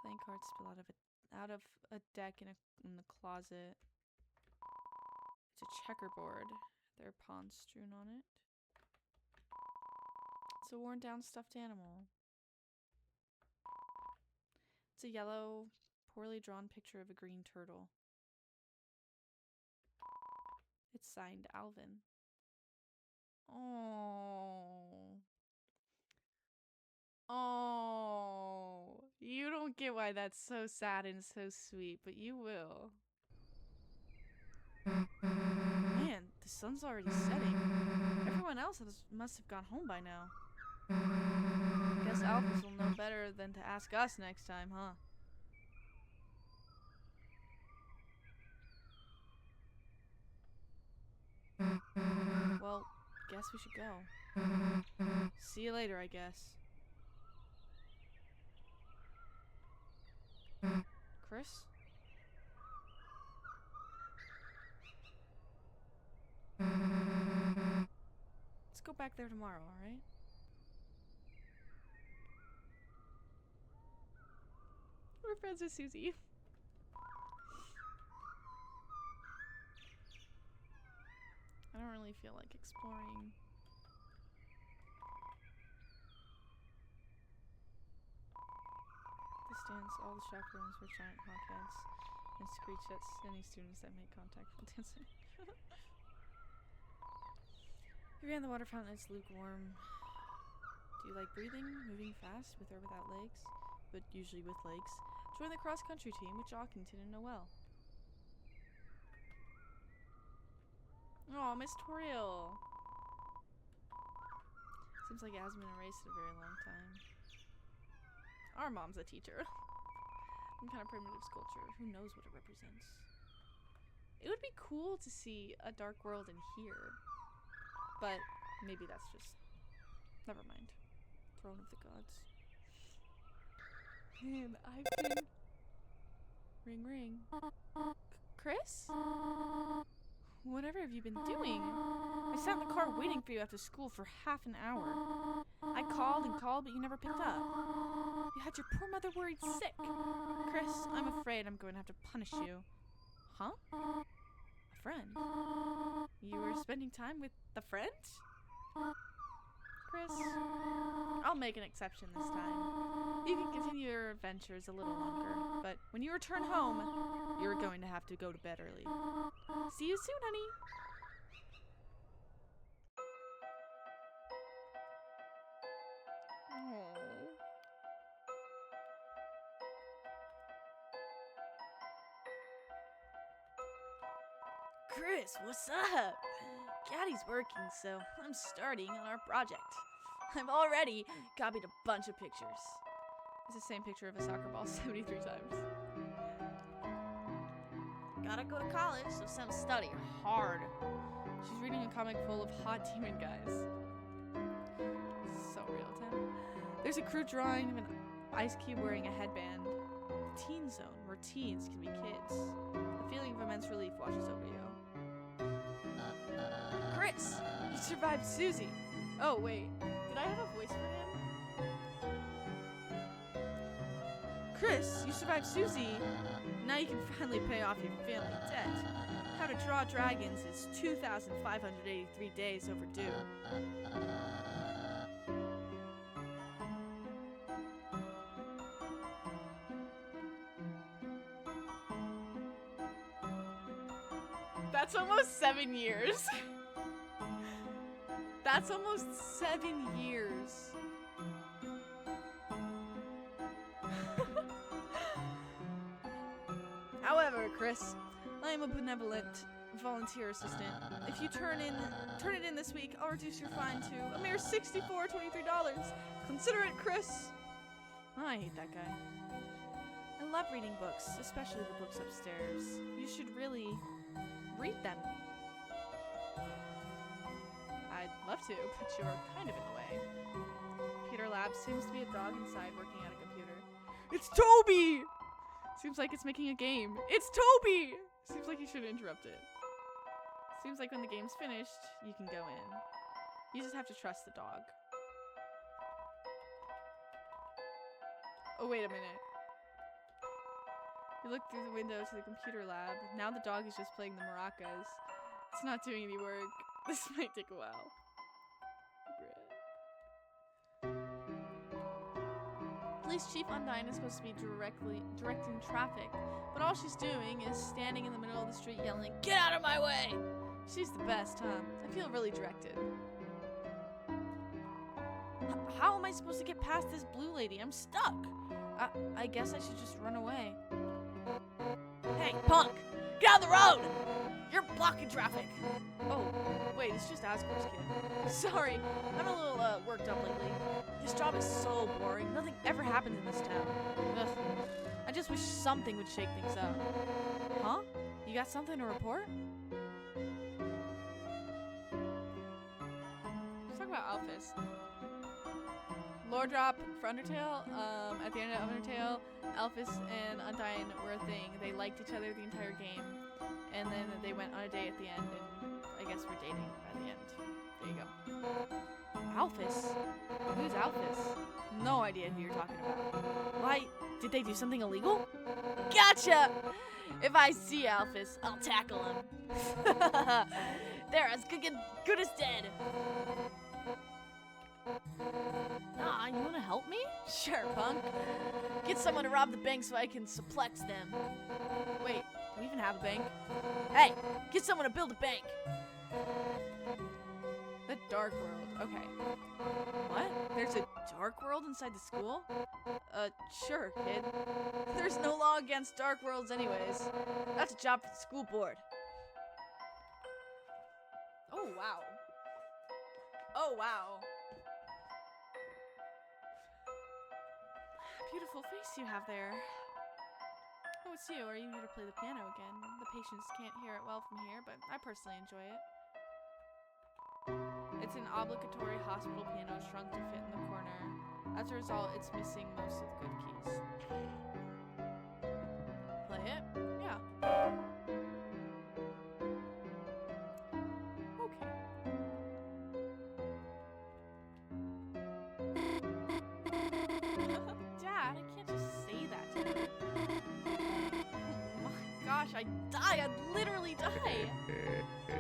Playing cards spill out of a deck in the closet. It's a checkerboard. There are pawns strewn on it. It's a worn down stuffed animal. It's a yellow, poorly drawn picture of a green turtle. It's signed Alvin. Oh. Oh. You don't get why that's so sad and so sweet, but you will. Man, the sun's already setting. Everyone else must have gone home by now. Guess Alphys will know better than to ask us next time, huh? Well, guess we should go. See you later, I guess. Chris? Let's go back there tomorrow, alright? We're friends with Susie. I don't really feel like exploring. Distance, all the chaperones were giant hawkheads and screeched at any students that made contact while dancing. We ran the water fountain, it's lukewarm. Do you like breathing, moving fast, with or without legs? But usually with legs. Join the cross-country team with Jockington and Noelle. Aw, Miss Toriel. Seems like it hasn't been erased in a very long time. Our mom's a teacher. Some kind of primitive sculpture. Who knows what it represents? It would be cool to see a dark world in here. But maybe that's just... Never mind. Throne of the Gods. Man, I've been... Ring ring. Chris? Whatever have you been doing? I sat in the car waiting for you after school for half an hour. I called and called, but you never picked up. You had your poor mother worried sick. Chris, I'm afraid I'm going to have to punish you. Huh? A friend. You were spending time with the friend? Chris, I'll make an exception this time. You can continue your adventures a little longer, but when you return home, you're going to have to go to bed early. See you soon, honey. Aww. Chris, what's up? Gaddy's working, so I'm starting on our project. I've already copied a bunch of pictures. It's the same picture of a soccer ball 73 times. Gotta go to college, so some study hard. She's reading a comic full of hot demon guys. So real, Tim. There's a crude drawing of an ice cube wearing a headband. The teen zone, where teens can be kids. A feeling of immense relief washes over you. Chris, You survived Susie! Oh, wait. Did I have a voice for him? Chris, you survived Susie! Now you can finally pay off your family debt. How to Draw Dragons is 2,583 days overdue. That's almost 7 years. That's almost 7 years. However, Chris, I am a benevolent volunteer assistant. If you turn it in this week, I'll reduce your fine to a mere $64.23. Consider it, Chris. I hate that guy. I love reading books, especially the books upstairs. You should really read them. I'd love to, but you're kind of in the way. Computer lab seems to be a dog inside working at a computer. It's Toby! Seems like it's making a game. It's Toby! Seems like you should interrupt it. Seems like when the game's finished, you can go in. You just have to trust the dog. Oh, wait a minute. You look through the window to the computer lab. Now the dog is just playing the maracas. It's not doing any work. This might take a while. Police Chief Undyne is supposed to be directing traffic, but all she's doing is standing in the middle of the street yelling, "Get out of my way!" She's the best, huh? I feel really directed. How am I supposed to get past this blue lady? I'm stuck. I guess I should just run away. hey, punk! Get out of the road! You're blocking traffic. Oh, wait, it's just Asgore's kid. Sorry, I'm a little worked up lately. This job is so boring. Nothing ever happens in this town. Ugh. I just wish something would shake things up. Huh? You got something to report? Let's talk about Alphys. Lore drop for Undertale. At the end of Undertale, Alphys and Undyne were a thing. They liked each other the entire game. And then they went on a date at the end, and I guess we're dating by the end. There you go. Alphys? Who's Alphys? No idea who you're talking about. Why? Did they do something illegal? Gotcha! If I see Alphys, I'll tackle him. They're as good as dead. Ah, you wanna help me? Sure, punk. Get someone to rob the bank so I can suplex them. Wait, do we even have a bank? Hey, get someone to build a bank. The Dark World. Okay. What? There's a dark world inside the school? Sure, kid. There's no law against dark worlds anyways. That's a job for the school board. Oh, wow. Oh, wow. Beautiful face you have there. Oh, it's you. Are you here to play the piano again? The patients can't hear it well from here, but I personally enjoy it. It's an obligatory hospital piano shrunk to fit in the corner. As a result, it's missing most of the good keys. Play it? Yeah. Okay. Dad, I can't just say that to you. Oh my gosh, I'd die. I'd literally die.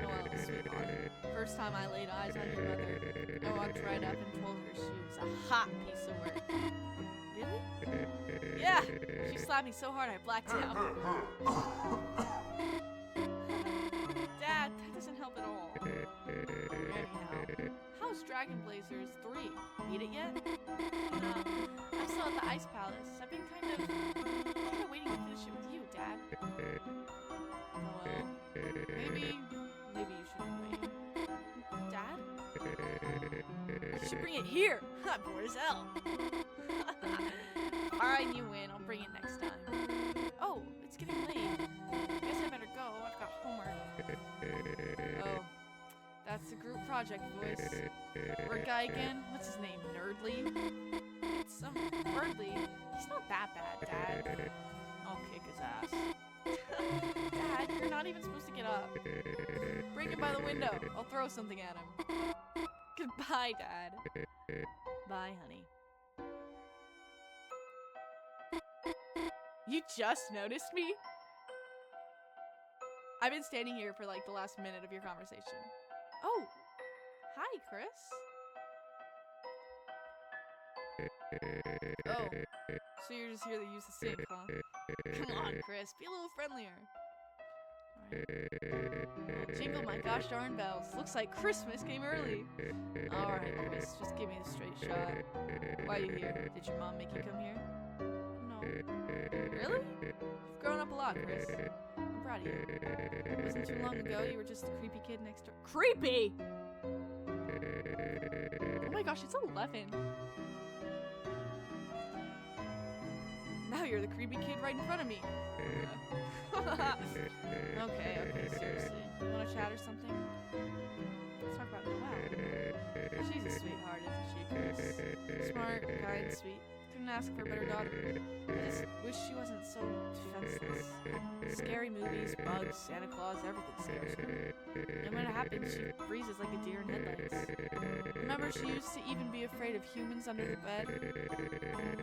Noelle, sweetheart. First time I laid eyes on your mother, I walked right up and told her she was a hot piece of work. Really? Yeah. She slapped me so hard I blacked out. Dad, that doesn't help at all. Anyhow, how's Dragon Blazers 3? Beat it yet? No, I'm still at the Ice Palace. I've been kind of waiting to finish it with you, Dad. Oh well, maybe you shouldn't wait. Dad? You should bring it here. I'm bored as hell. Alright, you win. I'll bring it next time. Oh, it's getting late. I guess I better go. I've got homework. Oh, that's the group project, boys. Work guy again? What's his name? Nerdly? It's some Birdly. He's not that bad, Dad. I'll kick his ass. Dad, you're not even supposed to get up. Bring him by the window. I'll throw something at him. Goodbye, Dad. Bye, honey. You just noticed me? I've been standing here for like the last minute of your conversation. Oh, hi, Chris. Oh, so you're just here to use the sink, huh? Come on, Chris, be a little friendlier. Alright. Jingle my gosh darn bells. Looks like Christmas came early. Alright, Chris, just give me the straight shot. Why are you here? Did your mom make you come here? No. Really? You've grown up a lot, Chris. I'm proud of you. It wasn't too long ago you were just the creepy kid next door. Creepy! Oh my gosh, it's 11. Now you're the creepy kid right in front of me. Okay, seriously. You wanna chat or something? Let's talk about Noelle. She's a sweetheart, isn't she, Chris? Smart, kind, sweet. Couldn't ask for a better daughter. I just wish she wasn't so defenseless. Scary movies, bugs, Santa Claus, everything scares her. And when it happens, she freezes like a deer in headlights. Remember, she used to even be afraid of humans under the bed?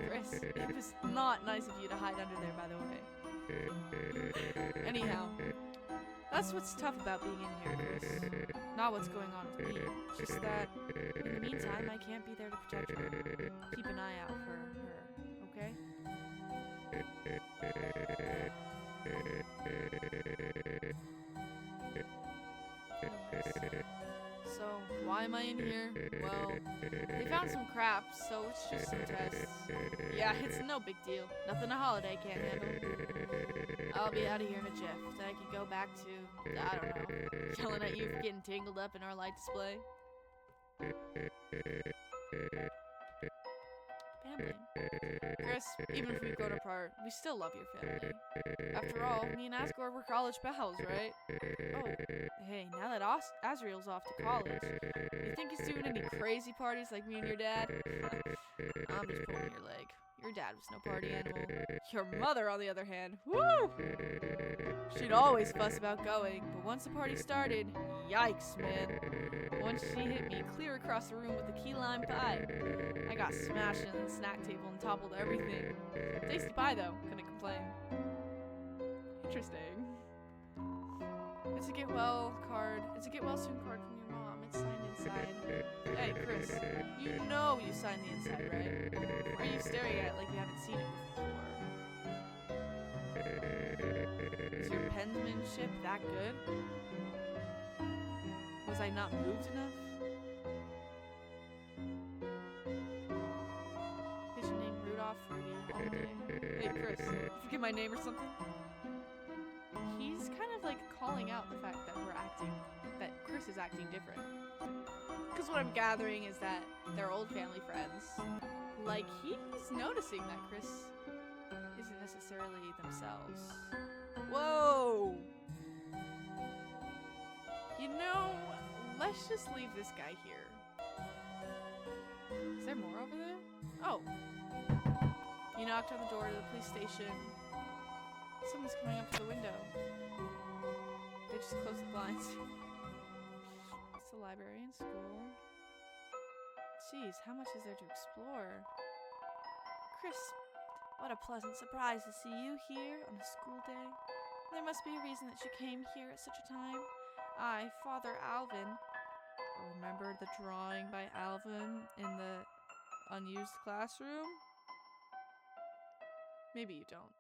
Chris, it was not nice of you to hide under there, by the way. Anyhow, that's what's tough about being in here, Chris. Not what's going on with me. Just that, in the meantime, I can't be there to protect her. Keep an eye out for her, okay? So, why am I in here? Well, they found some crap, so it's just some tests. Yeah, it's no big deal. Nothing a holiday can't handle. I'll be out of here in a jiff. Then I can go back to, I don't know, yelling at you for getting tangled up in our light display. Family. Chris, even if we've grown apart, we still love your family. After all, me and Asgore were college pals, right? Oh, hey, now that Asriel's off to college, you think he's doing any crazy parties like me and your dad? I'm just pulling your leg. Your dad was no party animal. Your mother, on the other hand, woo! She'd always fuss about going, but once the party started, yikes, man. Once she hit me clear across the room with a key lime pie. I got smashed into the snack table and toppled everything. Tasty pie, though. Couldn't complain. Interesting. It's a get well soon card from your mom. It's signed inside. Hey, Chris, you know you signed the inside, right? Why are you staring at it like you haven't seen it before? Is your penmanship that good? Was I not moved enough? Is your name Rudolph, Rudy, Holiday? Hey, Chris, you forget my name or something? He's kind of like calling out the fact that that Chris is acting different. Because what I'm gathering is that they're old family friends. Like, he's noticing that Chris isn't necessarily themselves. Whoa! You know, let's just leave this guy here. Is there more over there? Oh. You knocked on the door to the police station. Someone's coming up to the window. They just closed the blinds. It's a library and school. Jeez, how much is there to explore? Chris, what a pleasant surprise to see you here on a school day. There must be a reason that you came here at such a time. I, Father Alvin. Remember the drawing by Alvin in the unused classroom? Maybe you don't.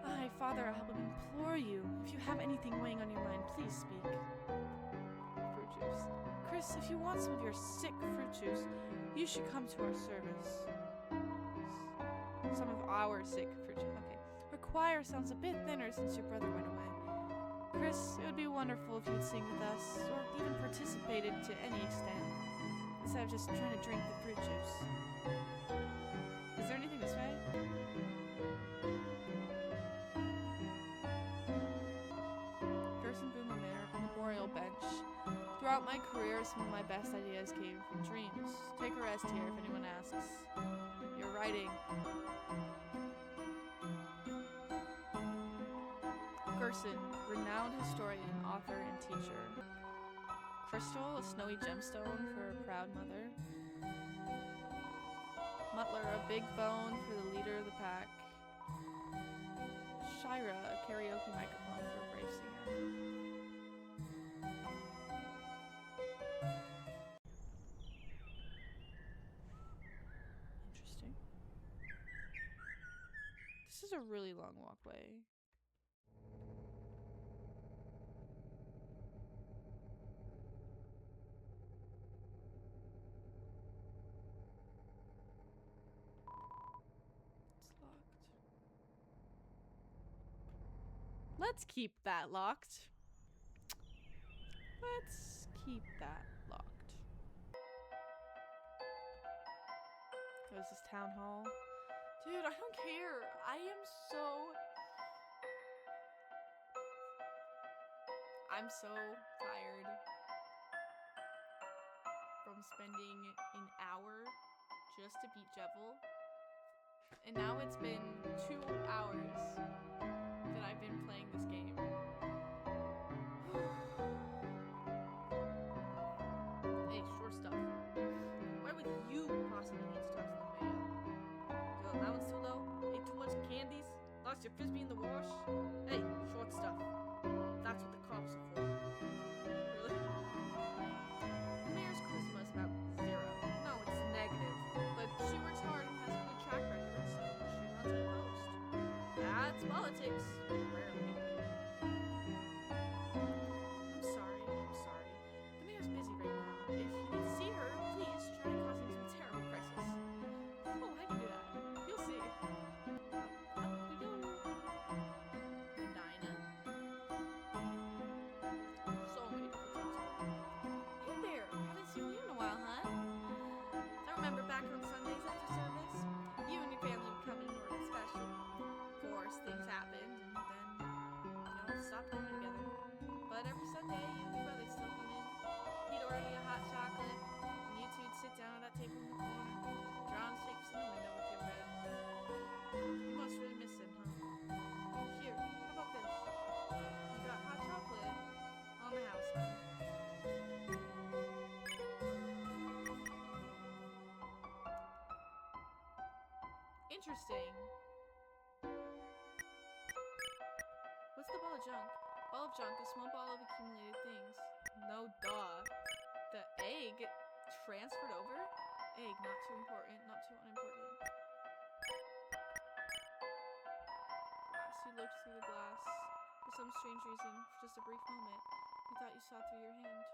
I, Father Alvin, implore you, if you have anything weighing on your mind, please speak. Fruit juice. Chris, if you want some of your sick fruit juice, you should come to our service. Some of our sick fruit juice. Okay. Our choir sounds a bit thinner since your brother went away. Chris, it would be wonderful if you'd sing with us, or even participated to any extent, instead of just trying to drink the fruit juice. Is there anything this way? Gerson Boomer Manor Memorial Bench. Throughout my career, some of my best ideas came from dreams. Take a rest here if anyone asks. You're writing. Gerson, renowned historian, author, and teacher. Crystal, a snowy gemstone for a proud mother. Mutler, a big bone for the leader of the pack. Shira, a karaoke microphone for a brave singer. Interesting. This is a really long walkway. It's locked. Let's keep that locked. Let's keep that locked. What is this, town hall? Dude, I don't care. I'm so tired from spending an hour just to beat Jevil. And now it's been 2 hours that I've been playing this game. Hey, short stuff. Why would you possibly need to talk to the mayor? Your allowance too low? Ate too much candies? Lost your frisbee in the wash? Hey, short stuff. That's what the cops are for. Really? The mayor's charisma is about 0. No, it's negative. But she works hard and has a good track record, so she runs unopposed. That's politics. Rarely. I'm sorry. The mayor's busy right now. If you need to see her, please try causing some terrible crisis. Oh, I can do that. You'll see. Up we go. Medina. So many people talk to her. Hey there, haven't seen you in a while, huh? I remember back on Sundays after service, you and your family would come in and order special. Of course, things happened, and then, stopped coming together. But every Sunday, you and your brother still come in. He'd order you a hot chocolate, and you two'd sit down at that table in the corner, drawing shapes in the window with your bread. You must really miss him, huh? Here, how about this? You got hot chocolate on the house, huh? Interesting. What's the ball of junk? Ball of junk, a small ball of accumulated things. No duh. The egg transferred over? Egg, not too important, not too unimportant. She looked through the glass. For some strange reason, for just a brief moment, you thought you saw through your hand.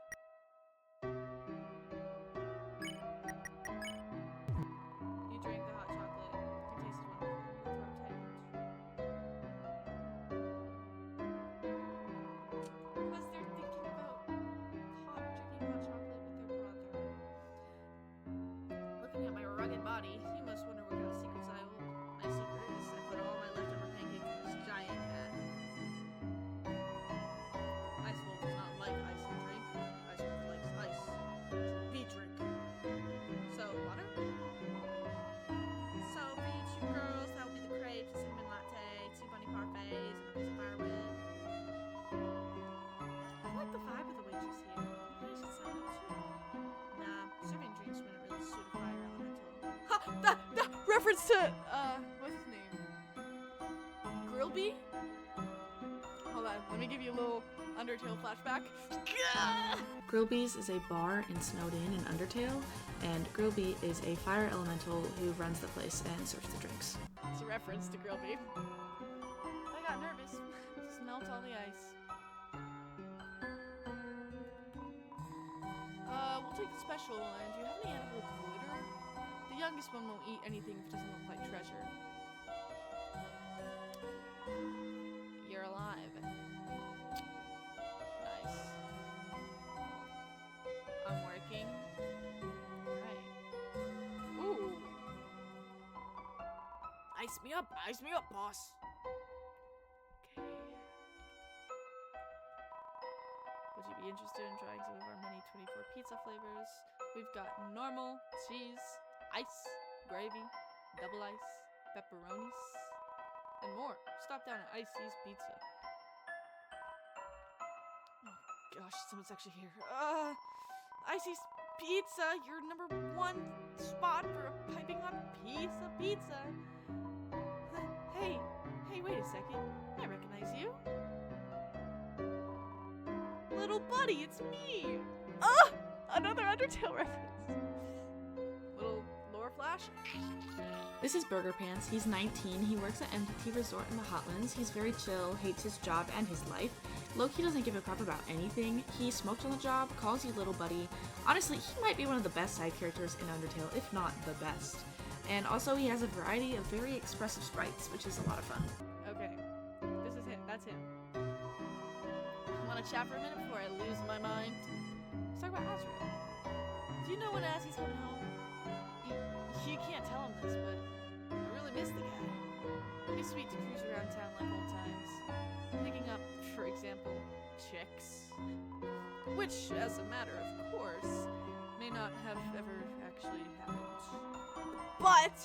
You drank the hot chocolate. It tasted wonderful. Your throat tightened. Because they're thinking about drinking hot chocolate with their brother. Looking at my rugged body, you must wonder what kind of secrets I hold. My secret is I put all my leftover pancakes in this giant hat. Ice Wolf does not like ice and drink. Ice Wolf likes ice. We drink. So, water? So, for you 2 girls, that would be the crepes, a cinnamon latte, 2 bunny parfaits, and a piece of firewood. I like the vibe of the waitress here. Maybe I should sign up too. Nah, serving drinks wouldn't really suit a fire elemental. Ha! The reference to, what's his name? Grillby? Hold on, let me give you a little Undertale flashback. Grillby's is a bar in Snowed In Undertale, and Grillby is a fire elemental who runs the place and serves the drinks. It's a reference to Grillby. I got nervous. Just melt all the ice. We'll take the special one. Do you have any edible glitter? The youngest one won't eat anything if it doesn't look like treasure. You're alive. Nice. I'm working. Alright. Ooh. Ice me up, boss. Okay. Would you be interested in trying some of our many 24 pizza flavors? We've got normal, cheese, ice, gravy, double ice, pepperonis, and more. Stop down at Icy's Pizza. Oh gosh, someone's actually here. Icy's Pizza, your number one spot for a piping hot piece of pizza. Hey, wait a second. I recognize you. Little buddy, it's me! Another Undertale reference. Little lore flash. This is Burger Pants. He's 19. He works at Entity Resort in the Hotlands. He's very chill, hates his job and his life. Loki doesn't give a crap about anything. He smokes on the job, calls you little buddy. Honestly, he might be one of the best side characters in Undertale, if not the best. And also, he has a variety of very expressive sprites, which is a lot of fun. Okay, this is him. That's him. Want to chat for a minute before I lose my mind? Let's talk about Azrael. Do you know when Azzy's coming home? You can't tell him this, but I really miss the guy. It'd be sweet to cruise around town like old times. Picking up, for example, chicks. Which, as a matter of course, may not have ever actually happened. But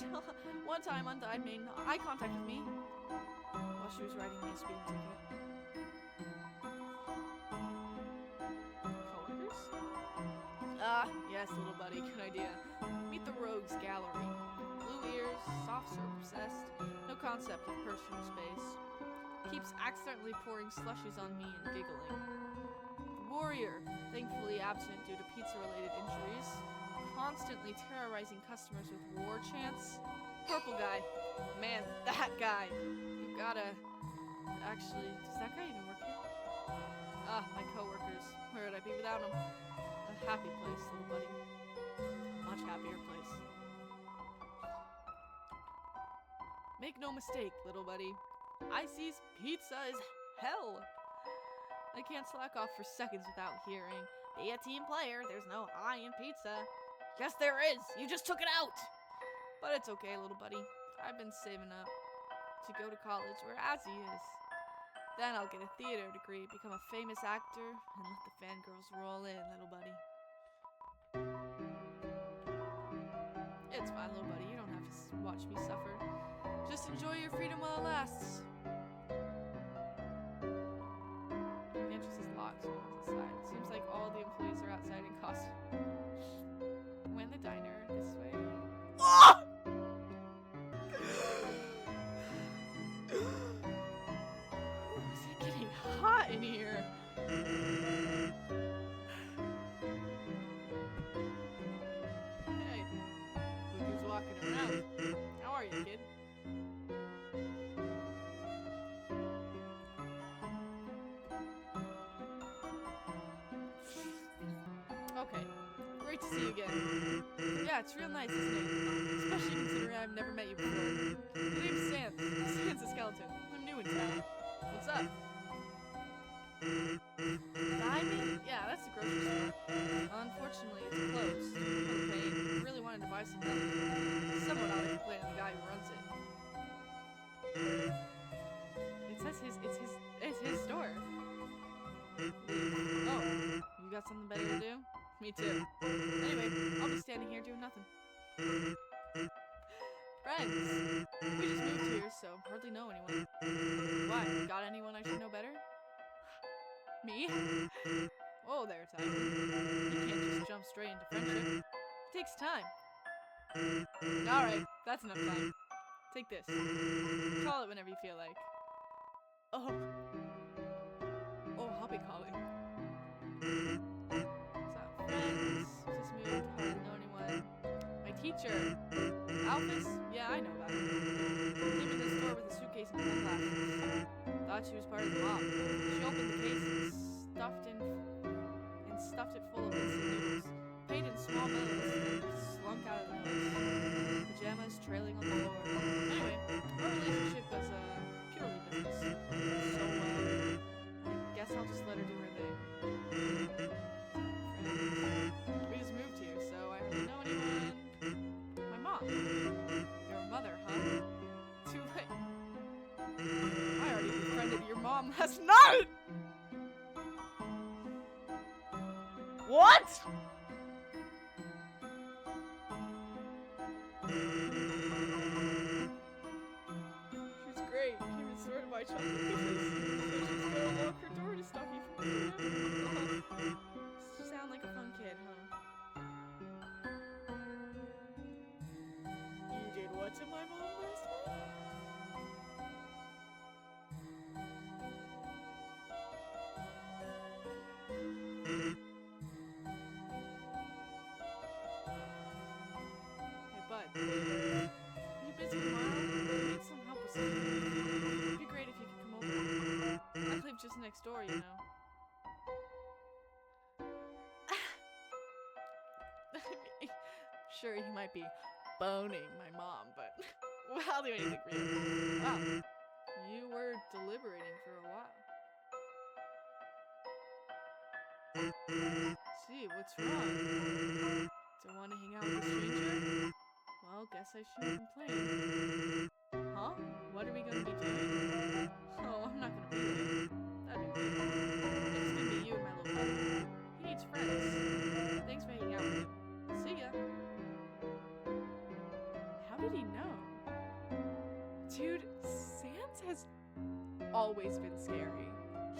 one time Undyne made eye contact with me while she was writing me a speeding ticket. Coworkers? Yes, little buddy, good idea. Meet the Rogues Gallery. Blue ears, soft serve obsessed, no concept of personal space. Keeps accidentally pouring slushies on me and giggling. The Warrior, thankfully absent due to pizza-related injuries. Constantly terrorizing customers with war chants. Purple guy. Man, that guy. You gotta... Actually, does that guy even work here? My coworkers. Where would I be without them? A happy place, little buddy. Much happier place. Make no mistake, little buddy. Icy's Pizza is hell. I can't slack off for seconds without hearing, be a team player, there's no I in pizza. Yes, there is. You just took it out. But it's okay, little buddy. I've been saving up to go to college where Azzy is. Then I'll get a theater degree, become a famous actor, and let the fangirls roll in, little buddy. It's fine, little buddy. You don't have to watch me suffer. Just enjoy your freedom while it lasts. The entrance is locked. No one's inside. It seems like all the employees are outside in costume. When the diner this way. Oh! Is it getting hot in here? Hey, look who's walking around. How are you, kid? Okay, great to see you again. Yeah, it's real nice, isn't it? Especially considering I've never met you before. My name's Sans. Sans the Skeleton. I'm new in town. What's up? Diamond? Yeah, that's the grocery store. Unfortunately, it's closed. Okay, I really wanted to buy some milk. Someone ought to complain to the guy who runs it. It says it's his store. Oh, you got something better to do? Me too. Anyway, I'll be standing here doing nothing. Friends! We just moved here, so hardly know anyone. Why? Got anyone I should know better? Me? Whoa there, Tiger. You can't just jump straight into friendship. It takes time. Alright, that's enough time. Take this. Call it whenever you feel like. Oh, I'll be calling. So, friends, just moved, hardly know anyone. My teacher, Alphys, yeah, I know about her. Came in the store with a suitcase and full glasses. Thought she was part of the mob. She opened the case and stuffed it full of instant noodles. Paid in small bills, then slunk out of the place. Pajamas trailing on the floor. Anyway, our relationship was purely business. So, I guess I'll just let her do her thing. Friends. We just moved here, so I hardly know anyone. My mom. Your mother, huh? Too late. I already befriended your mom last night! What? She's great. Came and sorted my chocolate cookies. So she's gonna lock her door to stop you from getting in. You sound like a fun kid, huh? You did what to my mom last night? Hey, bud. Are you busy tomorrow? I need some help with something. It'd be great if you could come over. I live just next door, you know. Sure, he might be boning my mom, but I'll do anything for you. Wow, you were deliberating for a while. Gee, what's wrong? Don't want to hang out with a stranger? Well, guess I shouldn't complain. Huh? What are we gonna be doing? Oh, I'm not gonna be there. That'd be weird. It's gonna be you and my little brother. He needs friends. Thanks for hanging out with him. See ya. How did he know? Dude, Sans has always been scary.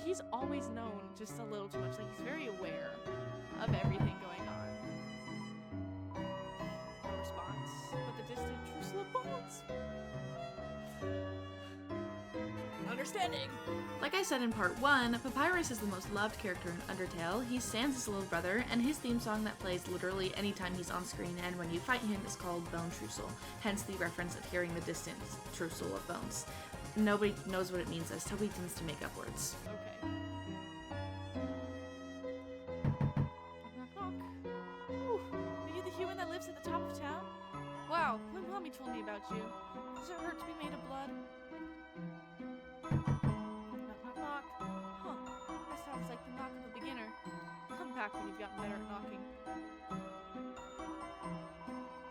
He's always known just a little too much. Like, he's very aware of everything going on. No response, but the distant truce of bones. Understanding. Like I said in part 1, Papyrus is the most loved character in Undertale. He's Sans' little brother, and his theme song that plays literally anytime he's on screen and when you fight him is called Bone Trussel, hence the reference of hearing the distant trussel of bones. Nobody knows what it means, as Toby tends to make up words. Okay. Knock, knock. Ooh, are you the human that lives at the top of town? Wow, when Mommy told me about you. Does it hurt to be made of blood? Knock, knock, knock. Huh, that sounds like the knock of a beginner. Come back when you've gotten better at knocking.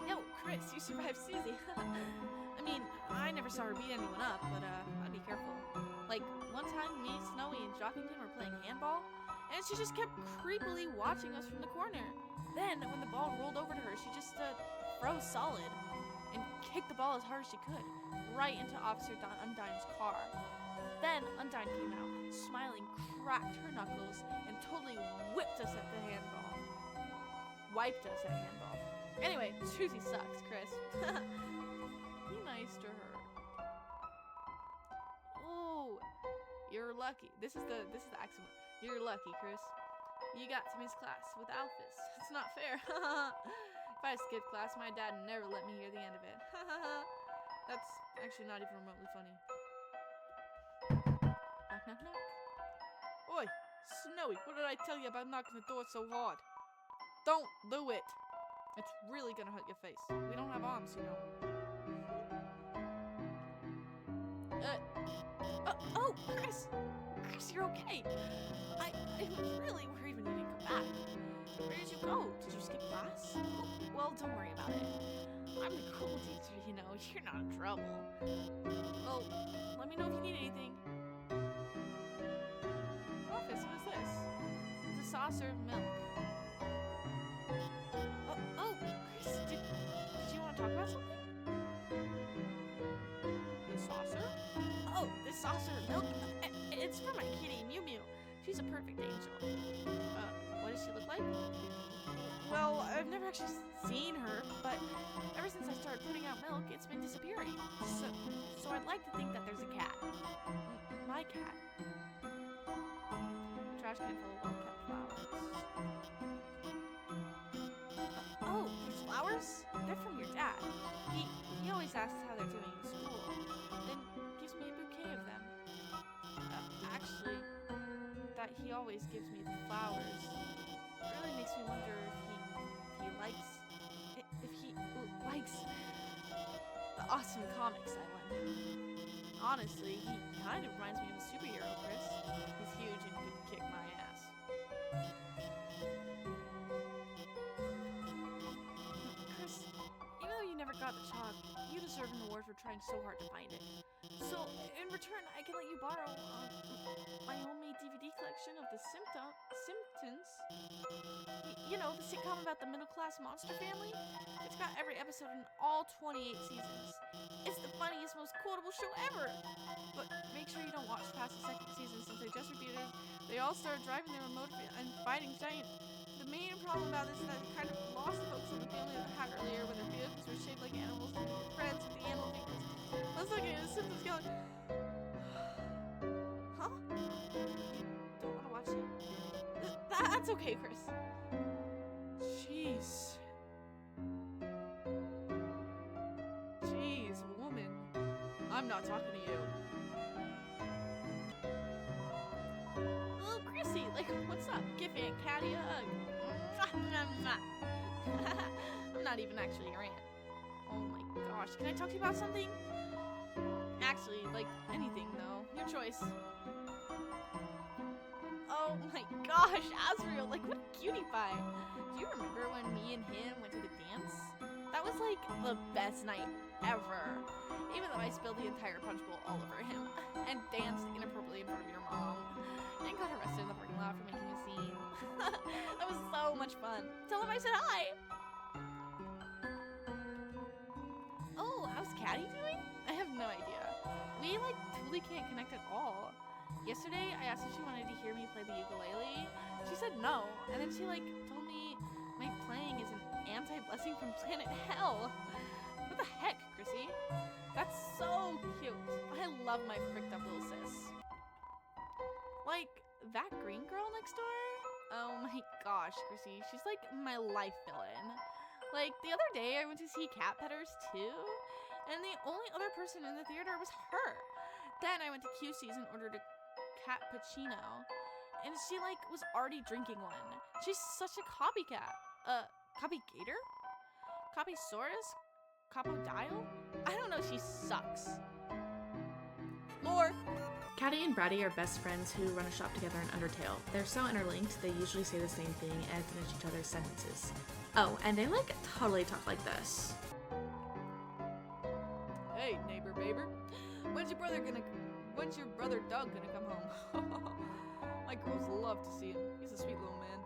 Yo, Chris, you survived Susie. I mean, I never saw her beat anyone up, but I'd be careful. Like, one time, me, Snowy, and Jockington were playing handball, and she just kept creepily watching us from the corner. Then, when the ball rolled over to her, she just froze solid and kicked the ball as hard as she could, right into Officer Undyne's car. Then, Undyne came out, smiling, cracked her knuckles, and totally whipped us at the handball. Wiped us at handball. Anyway, Susie sucks, Chris. Be nice to her. Oh, you're lucky. This is the accent. You're lucky, Chris. You got to miss class with Alphys. It's not fair. If I skipped class, my dad never let me hear the end of it. That's actually not even remotely funny. Knock, knock, knock. Oi, Snowy, what did I tell you about knocking the door so hard? Don't do it. It's really gonna hurt your face. We don't have arms, you know. Oh, Chris! Chris, you're okay! I was really worried when you didn't come back. Where did you go? Did you skip class? Well, don't worry about it. I'm the cool teacher, you know. You're not in trouble. Well, let me know if you need anything. Office, what is this? It's a saucer of milk. Oh, Chris, did you want to talk about something? The saucer? Oh, this saucer of milk? It's for my kitty, Mew Mew. She's a perfect angel. What does she look like? Well, I've never actually seen her, but ever since I started putting out milk, it's been disappearing. So I'd like to think that there's a cat. My cat. Trash can full of well-kept flowers. Oh, these flowers? They're from your dad. He always asks how they're doing in school, then gives me a bouquet of them. Actually, that he always gives me the flowers really makes me wonder if he likes the awesome comics I lend him. Honestly, he kind of reminds me of a superhero, Chris. He's huge and could kick my ass. Chris, even though you never got the chalk, you deserve an award for trying so hard to find it. So, in return, I can let you borrow my homemade DVD collection of the Simpsons. You know, the sitcom about the middle-class monster family? It's got every episode in all 28 seasons. It's the funniest, most quotable show ever! But make sure you don't watch past the second season since they just repeated it. They all started driving their remote and fighting giant. The main problem about this is that it kind of lost focus on the family that had earlier when their vehicles were shaped like animals and were friends with the animal figures. Let's look at the Simpsons going. Huh? You don't want to watch it? That's okay, Chris. Jeez. Jeez, woman. I'm not talking to you. Oh, Chrissy, like, what's up? Give Aunt Caddy a hug. I'm not even actually your aunt. Oh my gosh, can I talk to you about something? Actually, like, anything though. Your choice. Oh my gosh, Azriel, like, what a cutie pie. Do you remember when me and him went to the dance? That was like the best night ever. Even though I spilled the entire punch bowl all over him and danced inappropriately in front of your mom and got arrested in the parking lot for making a scene. That was so much fun. Tell him I said hi. Oh, how's Caddy doing? I have no idea. We like totally can't connect at all. Yesterday, I asked if she wanted to hear me play the ukulele. She said no, and then she like told me my playing is an anti-blessing from planet hell. What the heck, Chrissy? That's so cute. I love my fricked up little sis. Like, that green girl next door? Oh my gosh, Chrissy, she's like my life villain. Like, the other day I went to see Cat Petters too, and the only other person in the theater was her. Then I went to QC's and ordered a cappuccino, and she like was already drinking one. She's such a copycat. Copygator? Copysaurus? Copodile? I don't know, she sucks. Lore! Caddy and Bratty are best friends who run a shop together in Undertale. They're so interlinked, they usually say the same thing and finish each other's sentences. Oh, and they like totally talk like this. Hey, neighbor baber. When's your brother Doug gonna come home? My girls love to see him. He's a sweet little man.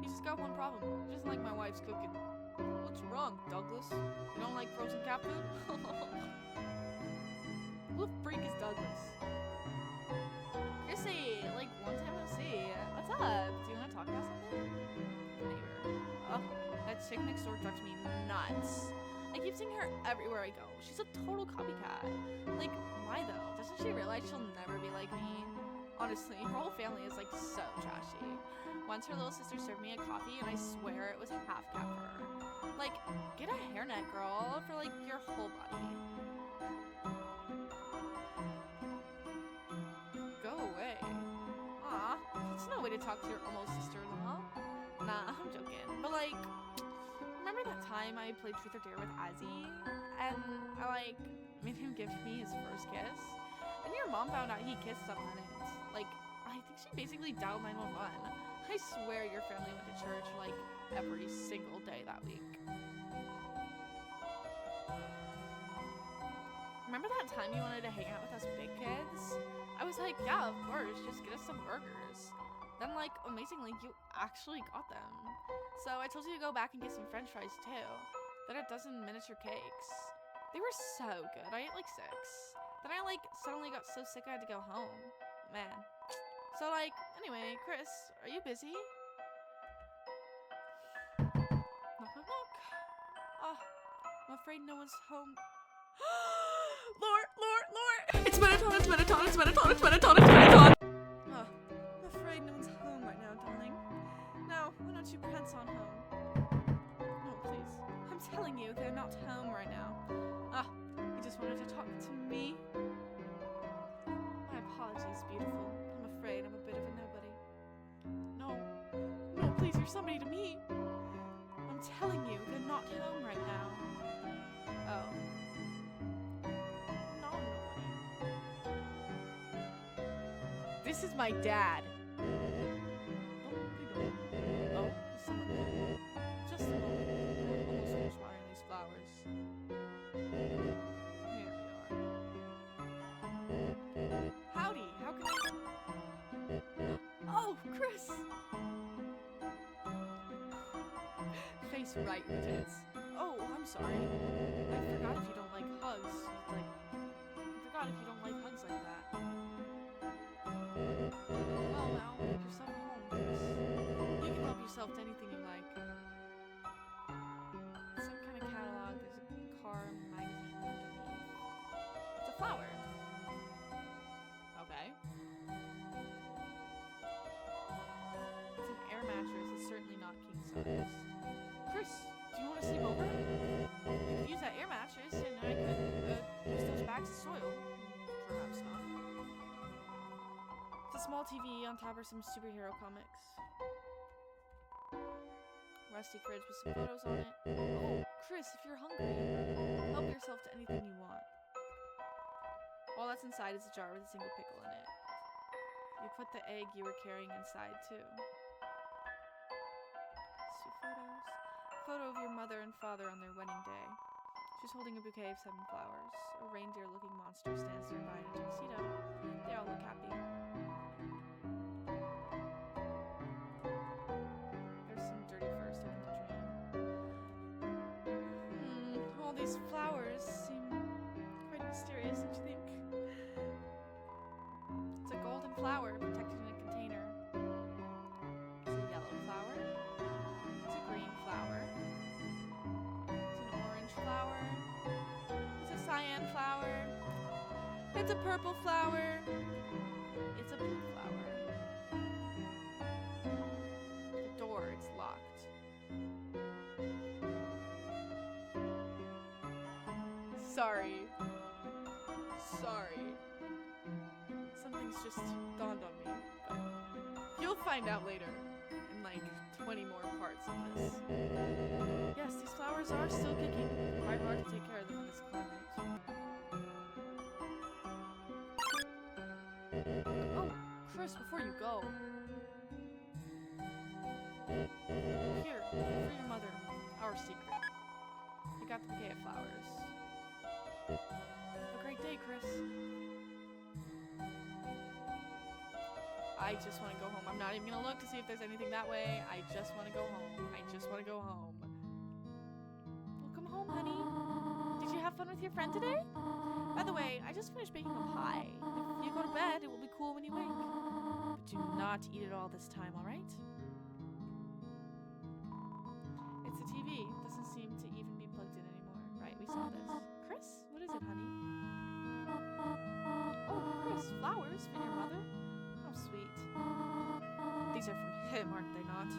He's just got one problem. He doesn't like my wife's cooking. What's wrong, Douglas? You don't like frozen cat food? Who the freak is Douglas? Chrissy, like, long time no see. What's up? Do you want to talk about something? Neighbor. Oh, that chick next door drives me nuts. I keep seeing her everywhere I go. She's a total copycat. Like, why though? Doesn't she realize she'll never be like me? Honestly, her whole family is like so trashy. Once her little sister served me a coffee and I swear it was half cat fur. Like, get a hairnet, girl, for like your whole body. Go away. Aw, that's no way to talk to your almost sister-in-law. Nah, I'm joking. But like, remember that time I played Truth or Dare with Azzy? And I like made him give me his first kiss? And your mom found out he kissed someone and like, I think she basically dialed 911. I swear your family went to church like every single day that week. Remember that time you wanted to hang out with us big kids? I was like, yeah, of course, just get us some burgers. Then like, amazingly, you actually got them. So I told you to go back and get some french fries too. Then a dozen miniature cakes. They were so good. I ate like 6. Then I like suddenly got so sick I had to go home. Man. So like, anyway, Chris, are you busy? Knock, knock, knock. Oh, I'm afraid no one's home. Lore! It's Mettaton, it's Mettaton, it's Mettaton, it's Mettaton, it's Mettaton! Oh, I'm afraid no one's home right now, darling. Now, why don't you prance on home? No, please. I'm telling you, they're not home right now. Ah, you just wanted to talk to me? My apologies, beautiful. I'm afraid I'm a bit of a nobody. No, please, you're somebody to me. I'm telling you, they're not home right now. Oh. No, nobody. This is my dad. Oh, there's someone there. Just a moment. I'm almost finished watering these flowers. Here we are. Howdy, how can I... Oh, Chris! Face right, Lieutenants. Oh, I'm sorry. I forgot if you don't like hugs. I forgot if you don't like hugs like that. Well, now, make yourself at home, Chris. You can help yourself to anything you like. Some kind of catalog, there's a car magazine underneath. It's a flower. Okay. It's an air mattress. It's certainly not king size. Chris, do you want to sleep over? You could use that air mattress, and I could use those bags of soil. Perhaps not. It's a small TV. On top are some superhero comics. Rusty fridge with some photos on it. Oh, Chris, if you're hungry, help yourself to anything you want. All that's inside is a jar with a single pickle in it. You put the egg you were carrying inside, too. Let's do photos. Photo of your mother and father on their wedding day. She's holding a bouquet of 7 flowers. A reindeer-looking monster stands nearby in a tuxedo. They all look happy. There's some dirty fur starting to drain. All these flowers seem quite mysterious, don't you think? It's a golden flower protected in a container. It's a yellow flower. It's a green flower. It's an orange flower. It's a cyan flower. It's a purple flower. It's a blue flower. The door, it's locked. Sorry. Something's just dawned on me, but you'll find out later in like 20 more parts of this. Yes, these flowers are still kicking. Quite hard to take care of them in this climate. Oh, Chris, before you go. Here, for your mother, our secret. You got the bouquet of flowers. Have a great day, Chris. I just want to go home. I'm not even going to look to see if there's anything that way. I just want to go home. Well, come home, honey. Did you have fun with your friend today? By the way, I just finished baking a pie. If you go to bed, it will be cool when you wake. But do not eat it all this time, alright? It's the TV. It doesn't seem to even be plugged in anymore. Right, we saw this. Chris, what is it, honey? Oh, Chris, flowers for your mother? How sweet. These are from him, aren't they not?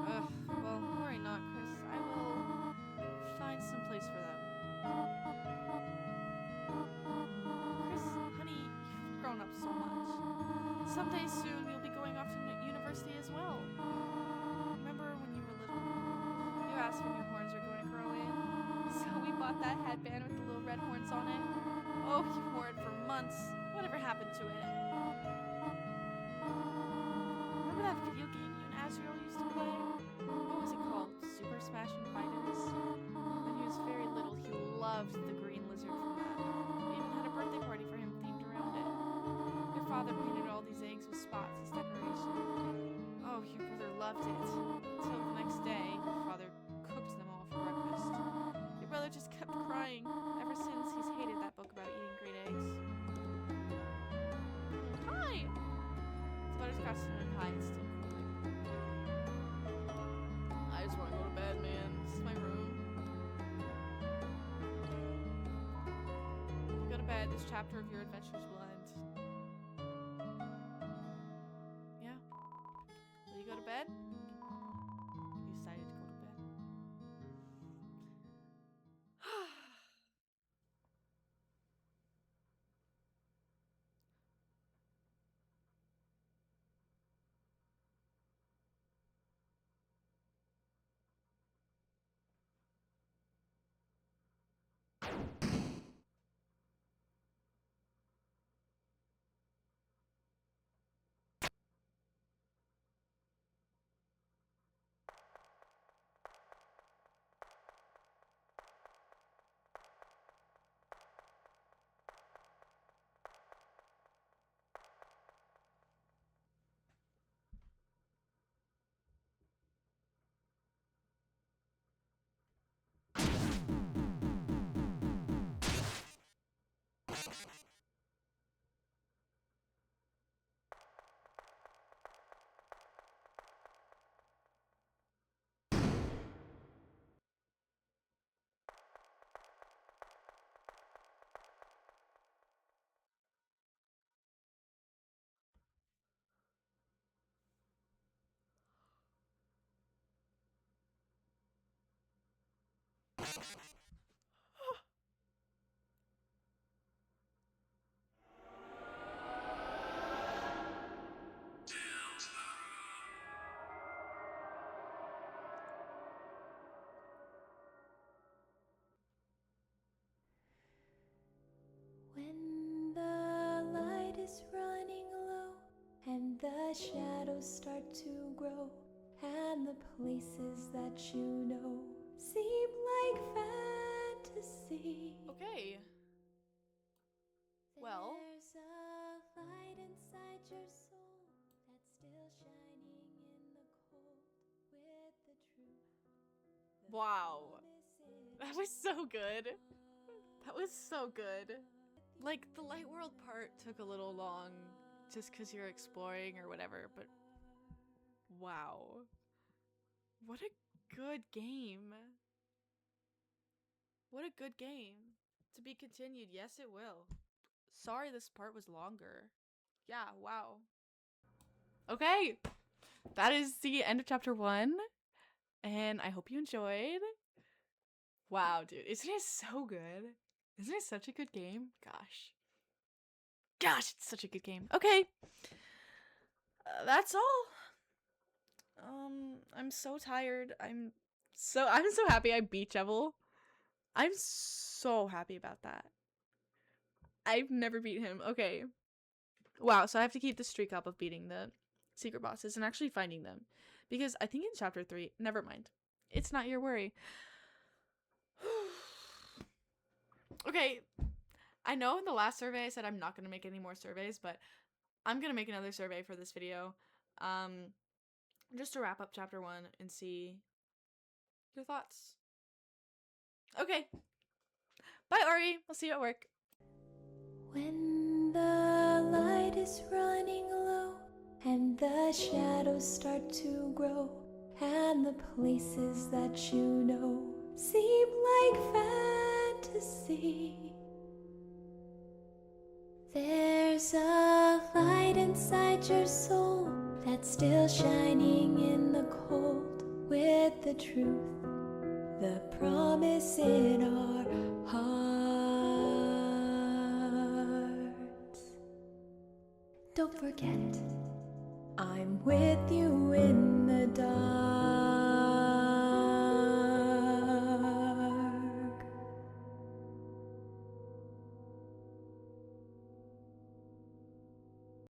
Ugh, well, worry not, Chris. I will find some place for them. Chris, honey, you've grown up so much. Someday soon you'll be going off to university as well. Remember when you were little? You asked when your horns were going to grow in. So we bought that headband with the little red horns on it. Oh, you wore it for months. Whatever happened to it? Remember that video game you and Azrael used to play? What was it called? Super Smash and Fighters? When he was very little, he loved the green lizard from that. We even had a birthday party for him themed around it. Your father painted all these eggs with spots as decoration. Oh, your brother loved it. Until the next day, your father cooked them all for breakfast. Your brother just kept crying. Ever since, he's hated that book about eating green eggs. Hi! It's butterscotch cinnamon pie. It's still cooling. I just want to go to bed, man. This is my room. bed. This chapter of your adventures will end. Yeah. Will you go to bed? You decided to go to bed. When the light is running low and the shadows start to grow and the places that you know seem like fantasy. Okay. Well. There's a light inside your soul that's still shining in the cold with the truth. Wow. That was so good. That was so good. Like, the light world part took a little long just because you're exploring or whatever, but wow. What a good game. What a good game. To be continued, yes it will. Sorry this part was longer. Yeah, wow. Okay, that is the end of chapter 1, and I hope you enjoyed. Wow, dude, isn't it so good? Isn't it such a good game? Gosh, it's such a good game. Okay, that's all. I'm so tired. I'm so happy I beat Jevil. I'm so happy about that. I've never beat him. Okay. Wow, so I have to keep the streak up of beating the secret bosses and actually finding them. Because I think in chapter 3, never mind. It's not your worry. Okay, I know in the last survey I said I'm not going to make any more surveys, but I'm going to make another survey for this video. Just to wrap up chapter 1 and see your thoughts. Okay. Bye, Ari. I'll see you at work. When the light is running low and the shadows start to grow and the places that you know seem like fantasy, there's a light inside your soul that's still shining in the cold with the truth, the promise in our hearts. Don't forget, I'm with you in the dark.